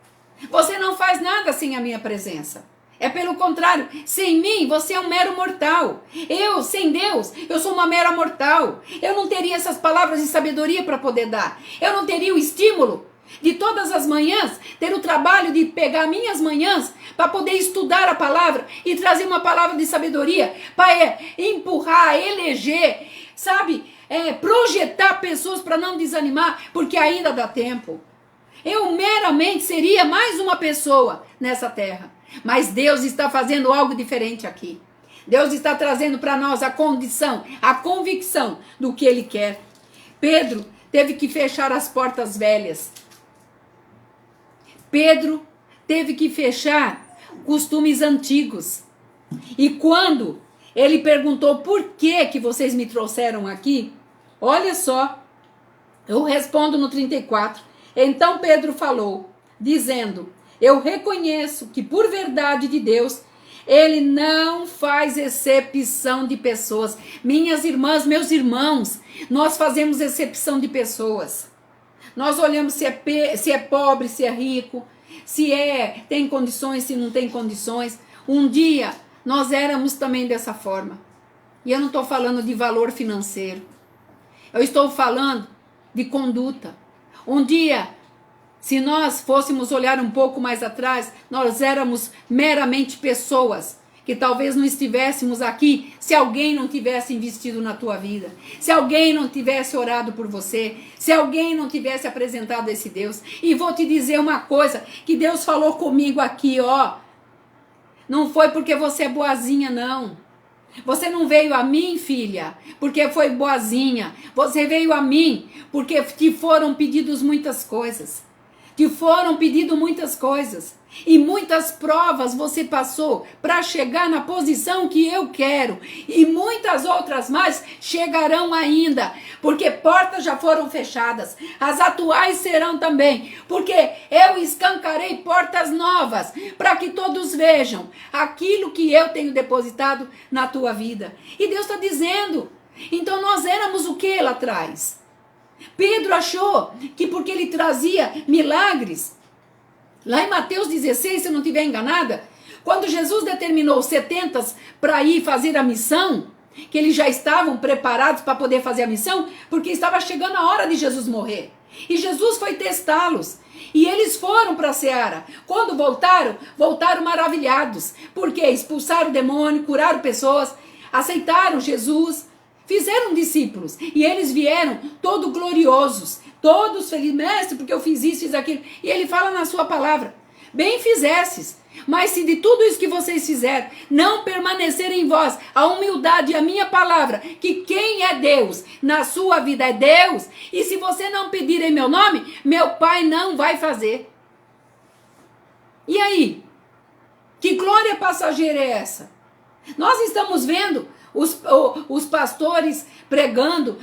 Você não faz nada sem a minha presença. É pelo contrário, sem mim você é um mero mortal. Eu, sem Deus, eu sou uma mera mortal. Eu não teria essas palavras de sabedoria para poder dar. Eu não teria o estímulo de todas as manhãs, ter o trabalho de pegar minhas manhãs para poder estudar a palavra e trazer uma palavra de sabedoria para empurrar, eleger, sabe? Projetar pessoas para não desanimar, porque ainda dá tempo. Eu meramente seria mais uma pessoa nessa terra. Mas Deus está fazendo algo diferente aqui. Deus está trazendo para nós a condição, a convicção do que Ele quer. Pedro teve que fechar as portas velhas. Pedro teve que fechar costumes antigos. E quando ele perguntou por que vocês me trouxeram aqui, olha só, eu respondo no 34. Então Pedro falou, dizendo, eu reconheço que por verdade de Deus, Ele não faz exceção de pessoas. Minhas irmãs, meus irmãos, nós fazemos exceção de pessoas. Nós olhamos se é pobre, se é rico, se tem condições, se não tem condições. Um dia, nós éramos também dessa forma. E eu não estou falando de valor financeiro. Eu estou falando de conduta. Um dia, se nós fôssemos olhar um pouco mais atrás, nós éramos meramente pessoas que talvez não estivéssemos aqui se alguém não tivesse investido na tua vida, se alguém não tivesse orado por você, se alguém não tivesse apresentado esse Deus. E vou te dizer uma coisa, que Deus falou comigo aqui, ó, não foi porque você é boazinha, não. Você não veio a mim, filha, porque foi boazinha. Você veio a mim porque te foram pedidos muitas coisas. Te foram pedidas muitas coisas. E muitas provas você passou para chegar na posição que eu quero. E muitas outras mais chegarão ainda. Porque portas já foram fechadas. As atuais serão também. Porque eu escancarei portas novas. Para que todos vejam aquilo que eu tenho depositado na tua vida. E Deus está dizendo. Então nós éramos o que lá atrás? Pedro achou que porque ele trazia milagres, lá em Mateus 16, se eu não estiver enganada, quando Jesus determinou os 70 para ir fazer a missão, que eles já estavam preparados para poder fazer a missão, porque estava chegando a hora de Jesus morrer. E Jesus foi testá-los. E eles foram para a seara. Quando voltaram, voltaram maravilhados. Porque expulsaram o demônio, curaram pessoas, aceitaram Jesus, fizeram discípulos. E eles vieram todos gloriosos, todos felizes. Mestre, porque eu fiz isso, fiz aquilo. E ele fala na sua palavra: bem fizestes. Mas se de tudo isso que vocês fizeram não permanecer em vós a humildade e a minha palavra, que quem é Deus na sua vida é Deus, e se você não pedir em meu nome, meu Pai não vai fazer. E aí? Que glória passageira é essa? Nós estamos vendo os pastores pregando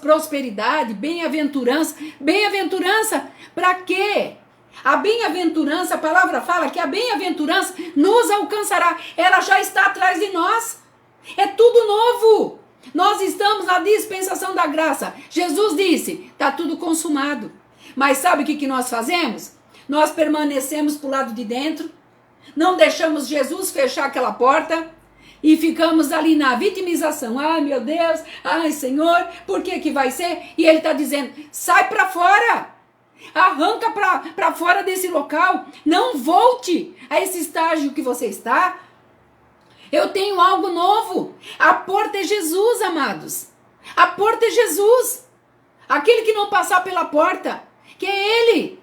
prosperidade, bem-aventurança. Bem-aventurança para quê? A bem-aventurança, a palavra fala que a bem-aventurança nos alcançará. Ela já está atrás de nós. É tudo novo. Nós estamos na dispensação da graça. Jesus disse, está tudo consumado. Mas sabe o que nós fazemos? Nós permanecemos para o lado de dentro, não deixamos Jesus fechar aquela porta e ficamos ali na vitimização. Ai, meu Deus, ai, Senhor, por que vai ser? E ele está dizendo, sai para fora. Arranca para fora desse local. Não volte a esse estágio que você está. Eu tenho algo novo. A porta é Jesus, amados. A porta é Jesus. Aquele que não passar pela porta, que é Ele.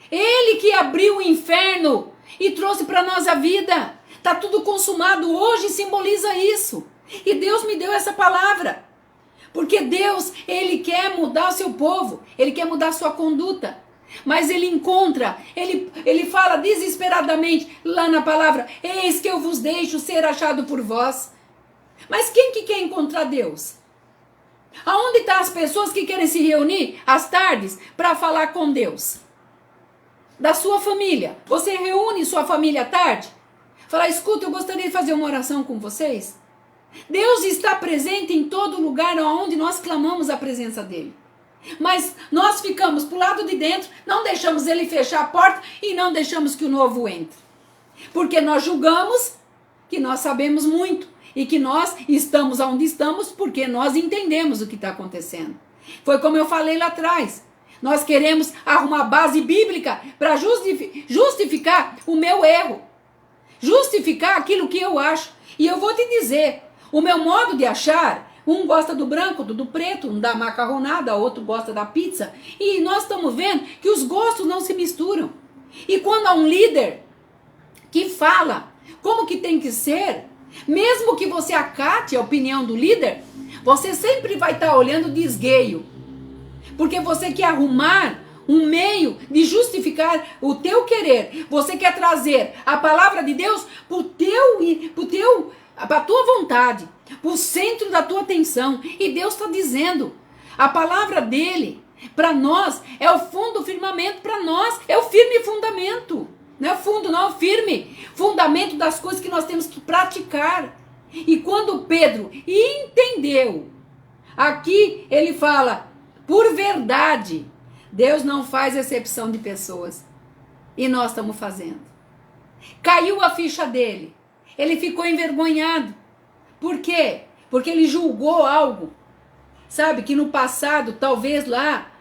Ele que abriu o inferno e trouxe para nós a vida. Está tudo consumado. Hoje simboliza isso. E Deus me deu essa palavra. Porque Deus, Ele quer mudar o seu povo, Ele quer mudar a sua conduta. Mas Ele encontra, ele fala desesperadamente lá na palavra, eis que eu vos deixo ser achado por vós. Mas quem que quer encontrar Deus? Aonde estão as pessoas que querem se reunir às tardes para falar com Deus? Da sua família. Você reúne sua família à tarde? Fala, escuta, eu gostaria de fazer uma oração com vocês. Deus está presente em todo lugar onde nós clamamos a presença dele. Mas nós ficamos para o lado de dentro, não deixamos ele fechar a porta e não deixamos que o novo entre. Porque nós julgamos que nós sabemos muito e que nós estamos onde estamos porque nós entendemos o que está acontecendo. Foi como eu falei lá atrás. Nós queremos arrumar base bíblica para justificar o meu erro. Justificar aquilo que eu acho. E eu vou te dizer, o meu modo de achar, um gosta do branco, outro do preto, um da macarronada, outro gosta da pizza. E nós estamos vendo que os gostos não se misturam. E quando há um líder que fala como que tem que ser, mesmo que você acate a opinião do líder, você sempre vai estar olhando de esgueio. Porque você quer arrumar um meio de justificar o teu querer. Você quer trazer a palavra de Deus para a tua vontade, para o centro da tua atenção. E Deus está dizendo, a palavra dele para nós é o fundo do firmamento, para nós é o firme fundamento. Não é o fundo, não, é o firme fundamento das coisas que nós temos que praticar. E quando Pedro entendeu, aqui ele fala, por verdade, Deus não faz exceção de pessoas. E nós estamos fazendo. Caiu a ficha dele. Ele ficou envergonhado. Por quê? Porque ele julgou algo. Sabe, que no passado, talvez lá,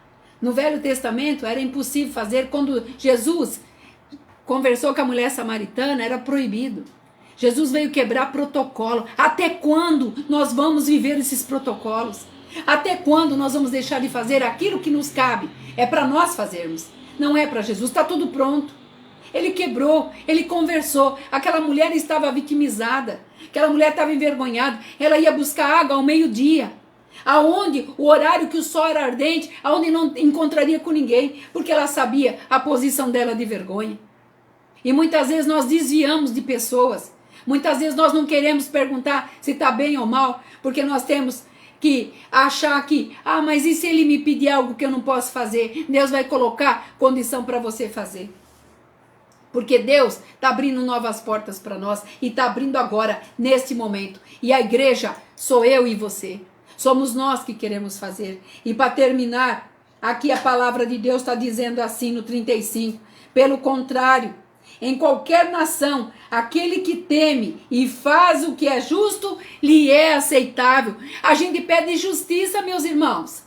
no Velho Testamento, era impossível fazer. Quando Jesus conversou com a mulher samaritana, era proibido. Jesus veio quebrar protocolo. Até quando nós vamos viver esses protocolos? Até quando nós vamos deixar de fazer aquilo que nos cabe? É para nós fazermos. Não é para Jesus. Está tudo pronto. Ele quebrou, ele conversou. Aquela mulher estava vitimizada. Aquela mulher estava envergonhada. Ela ia buscar água ao meio-dia. Aonde o horário que o sol era ardente, aonde não encontraria com ninguém. Porque ela sabia a posição dela de vergonha. E muitas vezes nós desviamos de pessoas. Muitas vezes nós não queremos perguntar se está bem ou mal. Porque nós temos que achar que, mas e se ele me pedir algo que eu não posso fazer? Deus vai colocar condição para você fazer. Porque Deus está abrindo novas portas para nós e está abrindo agora, neste momento. E a igreja sou eu e você. Somos nós que queremos fazer. E para terminar, aqui a palavra de Deus está dizendo assim no 35. Pelo contrário, em qualquer nação, aquele que teme e faz o que é justo, lhe é aceitável. A gente pede justiça, meus irmãos.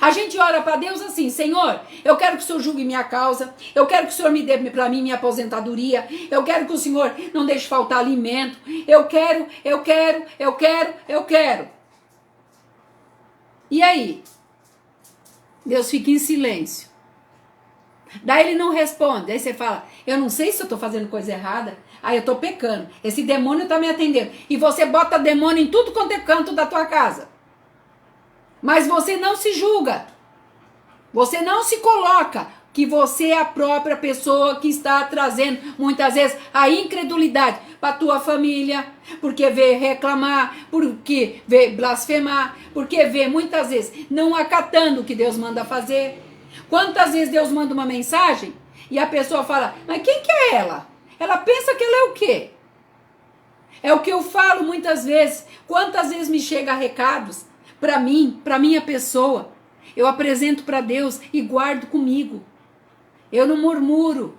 A gente ora para Deus assim: Senhor, eu quero que o Senhor julgue minha causa, eu quero que o Senhor me dê para mim minha aposentadoria, eu quero que o Senhor não deixe faltar alimento, eu quero. E aí? Deus fica em silêncio. Daí ele não responde. Aí você fala: eu não sei se eu estou fazendo coisa errada. Aí eu estou pecando. Esse demônio está me atendendo. E você bota demônio em tudo quanto é canto da tua casa. Mas você não se julga. Você não se coloca que você é a própria pessoa que está trazendo, muitas vezes, a incredulidade para a tua família, porque vê reclamar, porque vê blasfemar, porque vê, muitas vezes, não acatando o que Deus manda fazer. Quantas vezes Deus manda uma mensagem e a pessoa fala: mas quem que é ela? Ela pensa que ela é o quê? É o que eu falo muitas vezes. Quantas vezes me chegam recados para mim, para minha pessoa, eu apresento para Deus e guardo comigo. Eu não murmuro.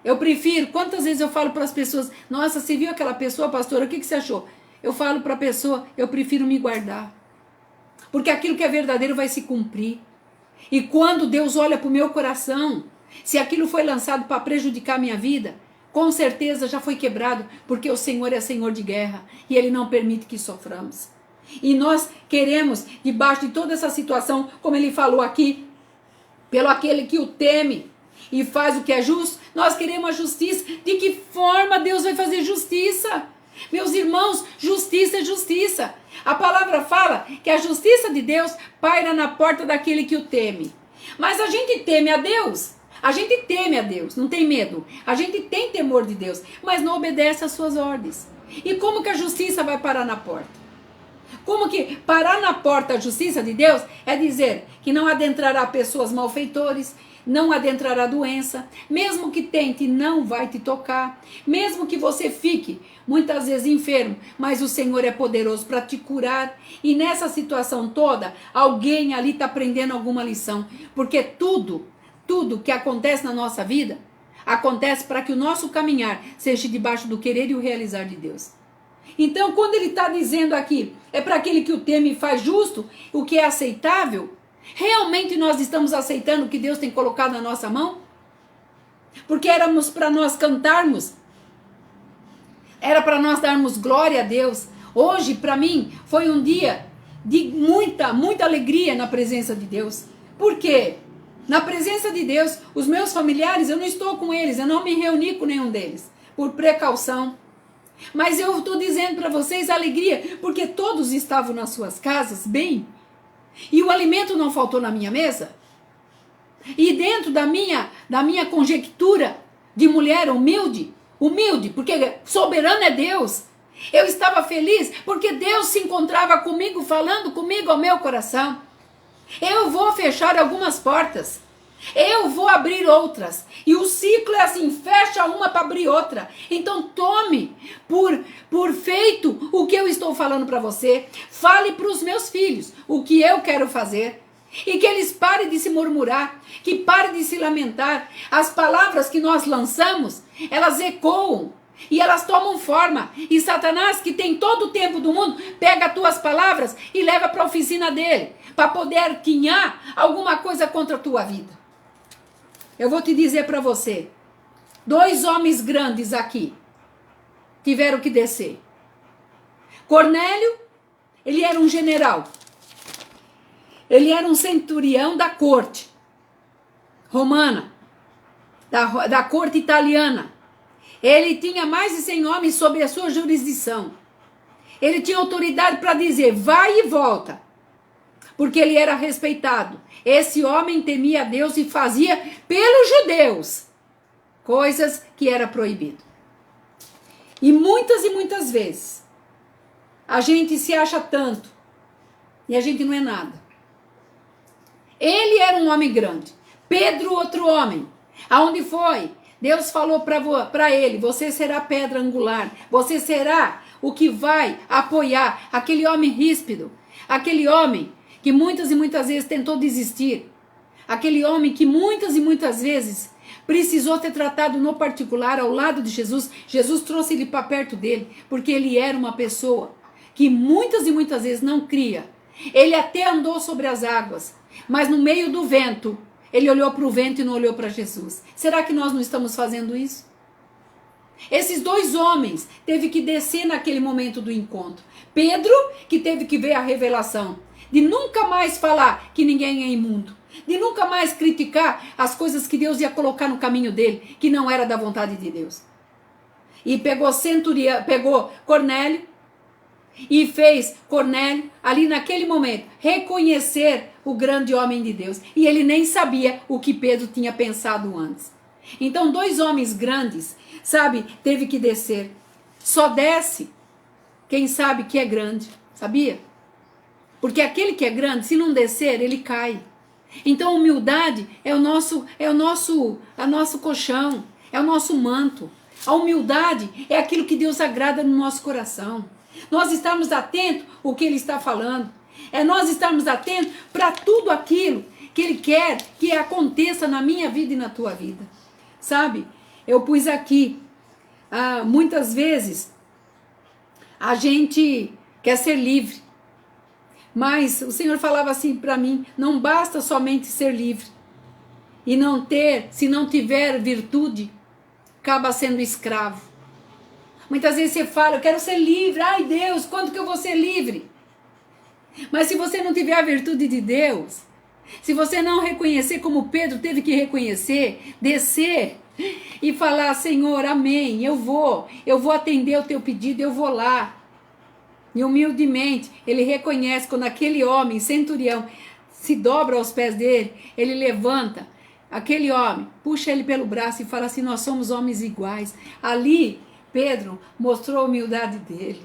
Eu prefiro, quantas vezes eu falo para as pessoas: nossa, você viu aquela pessoa, pastora, o que você achou? Eu falo para a pessoa: eu prefiro me guardar. Porque aquilo que é verdadeiro vai se cumprir. E quando Deus olha para o meu coração, se aquilo foi lançado para prejudicar a minha vida, com certeza já foi quebrado, porque o Senhor é Senhor de guerra e Ele não permite que soframos. E nós queremos, debaixo de toda essa situação, como Ele falou aqui, pelo aquele que o teme e faz o que é justo, nós queremos a justiça. De que forma Deus vai fazer justiça? Meus irmãos, justiça é justiça. A palavra fala que a justiça de Deus paira na porta daquele que o teme. Mas a gente teme a Deus. A gente teme a Deus, não tem medo. A gente tem temor de Deus, mas não obedece às suas ordens. E como que a justiça vai parar na porta? Como que parar na porta a justiça de Deus é dizer que não adentrará pessoas malfeitores, não adentrará doença, mesmo que tente, não vai te tocar, mesmo que você fique muitas vezes enfermo, mas o Senhor é poderoso para te curar. E nessa situação toda, alguém ali está aprendendo alguma lição, porque tudo que acontece na nossa vida, acontece para que o nosso caminhar seja debaixo do querer e o realizar de Deus. Então, quando ele está dizendo aqui, é para aquele que o teme e faz justo, o que é aceitável, realmente nós estamos aceitando o que Deus tem colocado na nossa mão? Porque éramos para nós cantarmos, era para nós darmos glória a Deus. Hoje, para mim, foi um dia de muita alegria na presença de Deus. Por quê? Na presença de Deus, os meus familiares, eu não estou com eles, eu não me reuni com nenhum deles, por precaução. Mas eu estou dizendo para vocês alegria, porque todos estavam nas suas casas bem, e o alimento não faltou na minha mesa. E dentro da minha conjectura de mulher humilde, porque soberano é Deus, eu estava feliz porque Deus se encontrava comigo, falando comigo ao meu coração. Eu vou fechar algumas portas, eu vou abrir outras, e o ciclo é assim: fecha uma para abrir outra. Então tome por feito o que eu estou falando para você. Fale para os meus filhos o que eu quero fazer, e que eles parem de se murmurar, que parem de se lamentar. As palavras que nós lançamos, elas ecoam e elas tomam forma, e Satanás, que tem todo o tempo do mundo, pega as tuas palavras e leva para a oficina dele, para poder arquinhar alguma coisa contra a tua vida. Eu vou te dizer para você, 2 homens grandes aqui tiveram que descer. Cornélio, ele era um general, ele era um centurião da corte romana, da corte italiana. Ele tinha mais de 100 homens sob a sua jurisdição. Ele tinha autoridade para dizer: vai e volta, porque ele era respeitado. Esse homem temia a Deus e fazia pelos judeus coisas que era proibido. E muitas vezes a gente se acha tanto e a gente não é nada. Ele era um homem grande. Pedro, outro homem. Aonde foi? Deus falou para ele: você será pedra angular, você será o que vai apoiar aquele homem ríspido, aquele homem que muitas vezes tentou desistir, aquele homem que muitas vezes precisou ser tratado no particular, ao lado de Jesus. Jesus trouxe ele para perto dele, porque ele era uma pessoa que muitas e muitas vezes não cria. Ele até andou sobre as águas, mas no meio do vento, ele olhou para o vento e não olhou para Jesus. Será que nós não estamos fazendo isso? Esses dois homens teve que descer naquele momento do encontro. Pedro, que teve que ver a revelação de nunca mais falar que ninguém é imundo, de nunca mais criticar as coisas que Deus ia colocar no caminho dele, que não era da vontade de Deus. E pegou Cornélio e fez Cornélio, ali naquele momento, reconhecer o grande homem de Deus. E ele nem sabia o que Pedro tinha pensado antes. Então, dois homens grandes, sabe, teve que descer. Só desce quem sabe que é grande, sabia? Porque aquele que é grande, se não descer, ele cai. Então, a humildade é o nosso colchão, é o nosso manto. A humildade é aquilo que Deus agrada no nosso coração. Nós estarmos atentos ao que Ele está falando. É nós estarmos atentos para tudo aquilo que Ele quer que aconteça na minha vida e na tua vida. Sabe? Eu pus aqui, muitas vezes, a gente quer ser livre. Mas o Senhor falava assim para mim, não basta somente ser livre. E se não tiver virtude, acaba sendo escravo. Muitas vezes você fala, eu quero ser livre. Ai Deus, quando que eu vou ser livre? Mas se você não tiver a virtude de Deus, se você não reconhecer como Pedro teve que reconhecer, descer e falar, Senhor, amém, eu vou atender o teu pedido, eu vou lá. E humildemente, ele reconhece quando aquele homem, centurião, se dobra aos pés dele, ele levanta aquele homem, puxa ele pelo braço e fala assim, nós somos homens iguais. Ali, Pedro mostrou a humildade dele.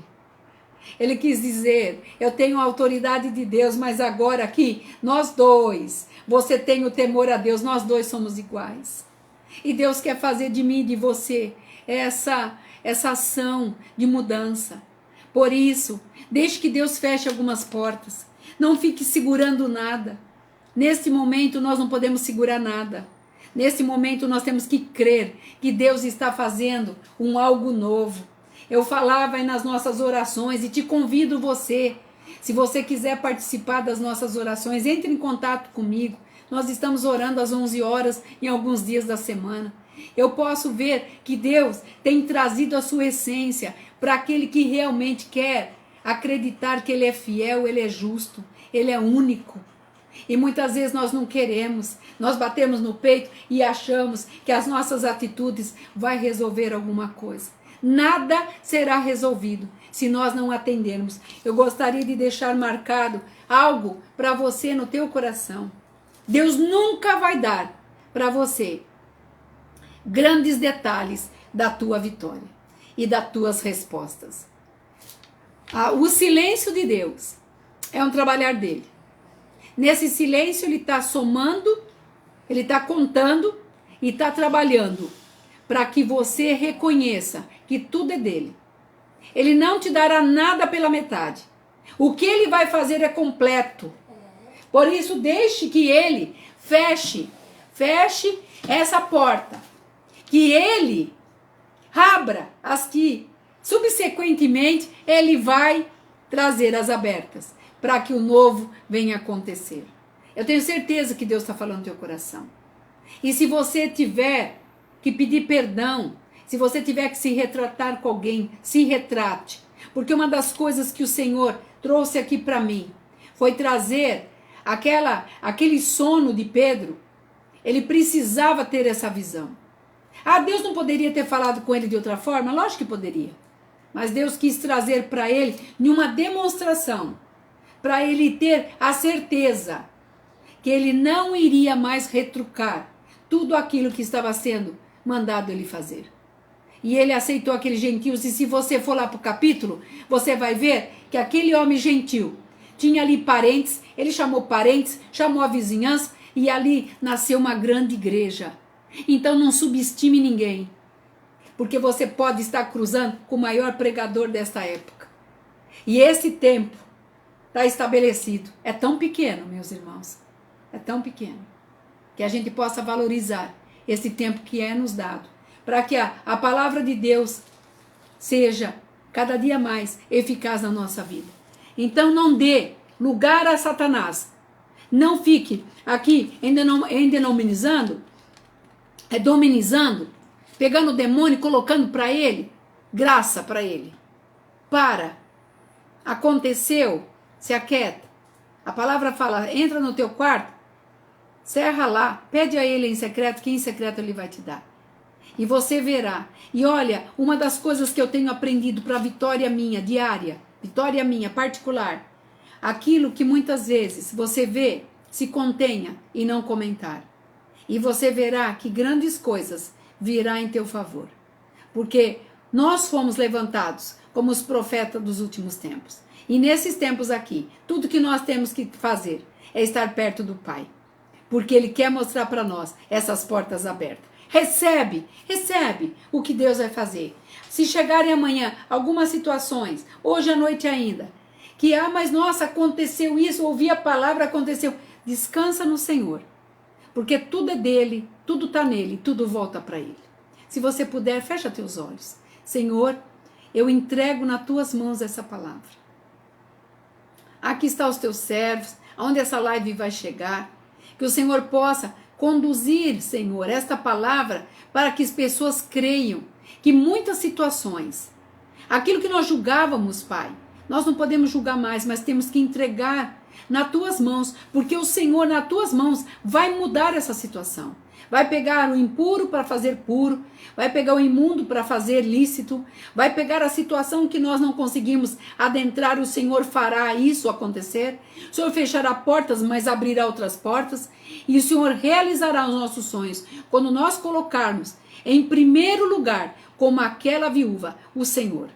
Ele quis dizer, eu tenho a autoridade de Deus, mas agora aqui, nós dois, você tem o temor a Deus, nós dois somos iguais. E Deus quer fazer de mim e de você essa ação de mudança. Por isso, deixe que Deus feche algumas portas. Não fique segurando nada. Nesse momento, nós não podemos segurar nada. Nesse momento, nós temos que crer que Deus está fazendo algo novo. Eu falava aí nas nossas orações e te convido você, se você quiser participar das nossas orações, entre em contato comigo. Nós estamos orando às 11 horas em alguns dias da semana. Eu posso ver que Deus tem trazido a sua essência para aquele que realmente quer acreditar que Ele é fiel, Ele é justo, Ele é único. E muitas vezes nós não queremos, nós batemos no peito e achamos que as nossas atitudes vai resolver alguma coisa. Nada será resolvido se nós não atendermos. Eu gostaria de deixar marcado algo para você no teu coração. Deus nunca vai dar para você grandes detalhes da tua vitória e das tuas respostas. O silêncio de Deus é um trabalhar dele. Nesse silêncio ele está somando, ele está contando e está trabalhando para que você reconheça que tudo é dele. Ele não te dará nada pela metade. O que ele vai fazer é completo. Por isso, deixe que ele feche essa porta. Que ele abra as que, subsequentemente, ele vai trazer as abertas, para que o novo venha acontecer. Eu tenho certeza que Deus está falando no teu coração. E se você tiver que pedir perdão, se você tiver que se retratar com alguém, se retrate. Porque uma das coisas que o Senhor trouxe aqui para mim foi trazer aquele sono de Pedro. Ele precisava ter essa visão. Deus não poderia ter falado com ele de outra forma? Lógico que poderia. Mas Deus quis trazer para ele uma demonstração, para ele ter a certeza que ele não iria mais retrucar tudo aquilo que estava sendo mandado ele fazer. E ele aceitou aqueles gentios, e se você for lá para o capítulo, você vai ver que aquele homem gentil tinha ali parentes, ele chamou parentes, chamou a vizinhança, e ali nasceu uma grande igreja. Então não subestime ninguém, porque você pode estar cruzando com o maior pregador desta época. E esse tempo está estabelecido. É tão pequeno, meus irmãos, é tão pequeno, que a gente possa valorizar esse tempo que é nos dado, para que a palavra de Deus seja cada dia mais eficaz na nossa vida. Então não dê lugar a Satanás. Não fique aqui endemonizando, dominizando, pegando o demônio e colocando para ele graça para ele. Para. Aconteceu, se aquieta. A palavra fala, entra no teu quarto, cerra lá, pede a ele em secreto, que em secreto ele vai te dar. E você verá. E olha, uma das coisas que eu tenho aprendido para a vitória minha, diária, vitória minha, particular, aquilo que muitas vezes você vê, se contenha e não comentar. E você verá que grandes coisas virá em teu favor. Porque nós fomos levantados como os profetas dos últimos tempos. E nesses tempos aqui, tudo que nós temos que fazer é estar perto do Pai. Porque Ele quer mostrar para nós essas portas abertas. Recebe o que Deus vai fazer. Se chegarem amanhã algumas situações, hoje à noite ainda, que, mas nossa, aconteceu isso, ouvi a palavra, aconteceu. Descansa no Senhor. Porque tudo é dele, tudo está nele, tudo volta para Ele. Se você puder, fecha teus olhos. Senhor, eu entrego nas tuas mãos essa palavra. Aqui estão os teus servos, aonde essa live vai chegar. Que o Senhor possa conduzir, Senhor, esta palavra para que as pessoas creiam que muitas situações, aquilo que nós julgávamos, Pai, nós não podemos julgar mais, mas temos que entregar nas tuas mãos, porque o Senhor, nas tuas mãos, vai mudar essa situação. Vai pegar o impuro para fazer puro, vai pegar o imundo para fazer lícito, vai pegar a situação que nós não conseguimos adentrar, o Senhor fará isso acontecer. O Senhor fechará portas, mas abrirá outras portas, e o Senhor realizará os nossos sonhos, quando nós colocarmos em primeiro lugar, como aquela viúva, o Senhor.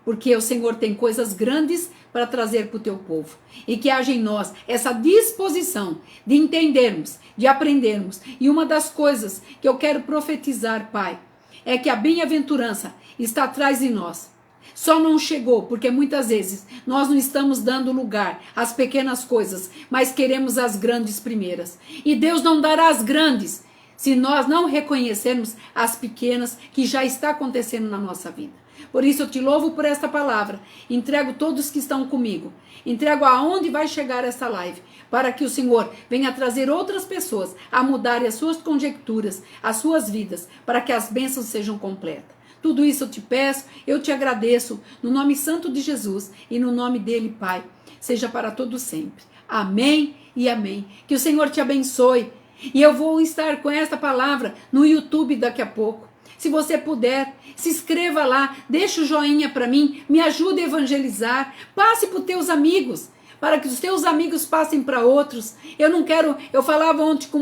Porque o Senhor tem coisas grandes para trazer para o teu povo. E que haja em nós essa disposição de entendermos, de aprendermos. E uma das coisas que eu quero profetizar, Pai, é que a bem-aventurança está atrás de nós. Só não chegou porque muitas vezes nós não estamos dando lugar às pequenas coisas, mas queremos as grandes primeiras. E Deus não dará as grandes se nós não reconhecermos as pequenas que já está acontecendo na nossa vida. Por isso eu te louvo por esta palavra, entrego todos que estão comigo, entrego aonde vai chegar essa live, para que o Senhor venha trazer outras pessoas a mudarem as suas conjecturas, as suas vidas, para que as bênçãos sejam completas. Tudo isso eu te peço, eu te agradeço, no nome santo de Jesus e no nome dele, Pai, seja para todo sempre. Amém e amém. Que o Senhor te abençoe. E eu vou estar com esta palavra no YouTube daqui a pouco. Se você puder, se inscreva lá, deixa o joinha para mim, me ajude a evangelizar, passe para os teus amigos, para que os teus amigos passem para outros. Eu não quero, eu falava ontem com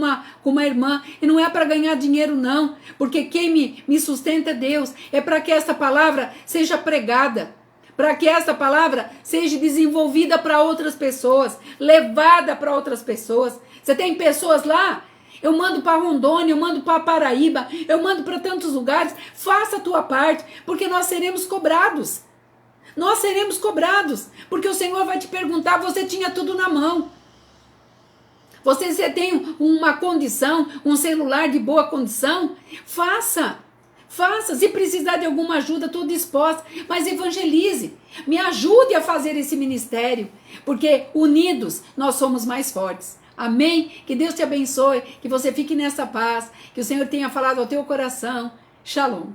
uma irmã, e não é para ganhar dinheiro não, porque quem me sustenta é Deus, é para que essa palavra seja pregada, para que essa palavra seja desenvolvida para outras pessoas, levada para outras pessoas. Você tem pessoas lá? Eu mando para Rondônia, eu mando para Paraíba, eu mando para tantos lugares. Faça a tua parte, porque nós seremos cobrados. Nós seremos cobrados, porque o Senhor vai te perguntar, você tinha tudo na mão. Você tem uma condição, um celular de boa condição? Faça. Faça. Se precisar de alguma ajuda, estou disposta. Mas evangelize. Me ajude a fazer esse ministério, porque unidos nós somos mais fortes. Amém? Que Deus te abençoe, que você fique nessa paz, que o Senhor tenha falado ao teu coração. Shalom.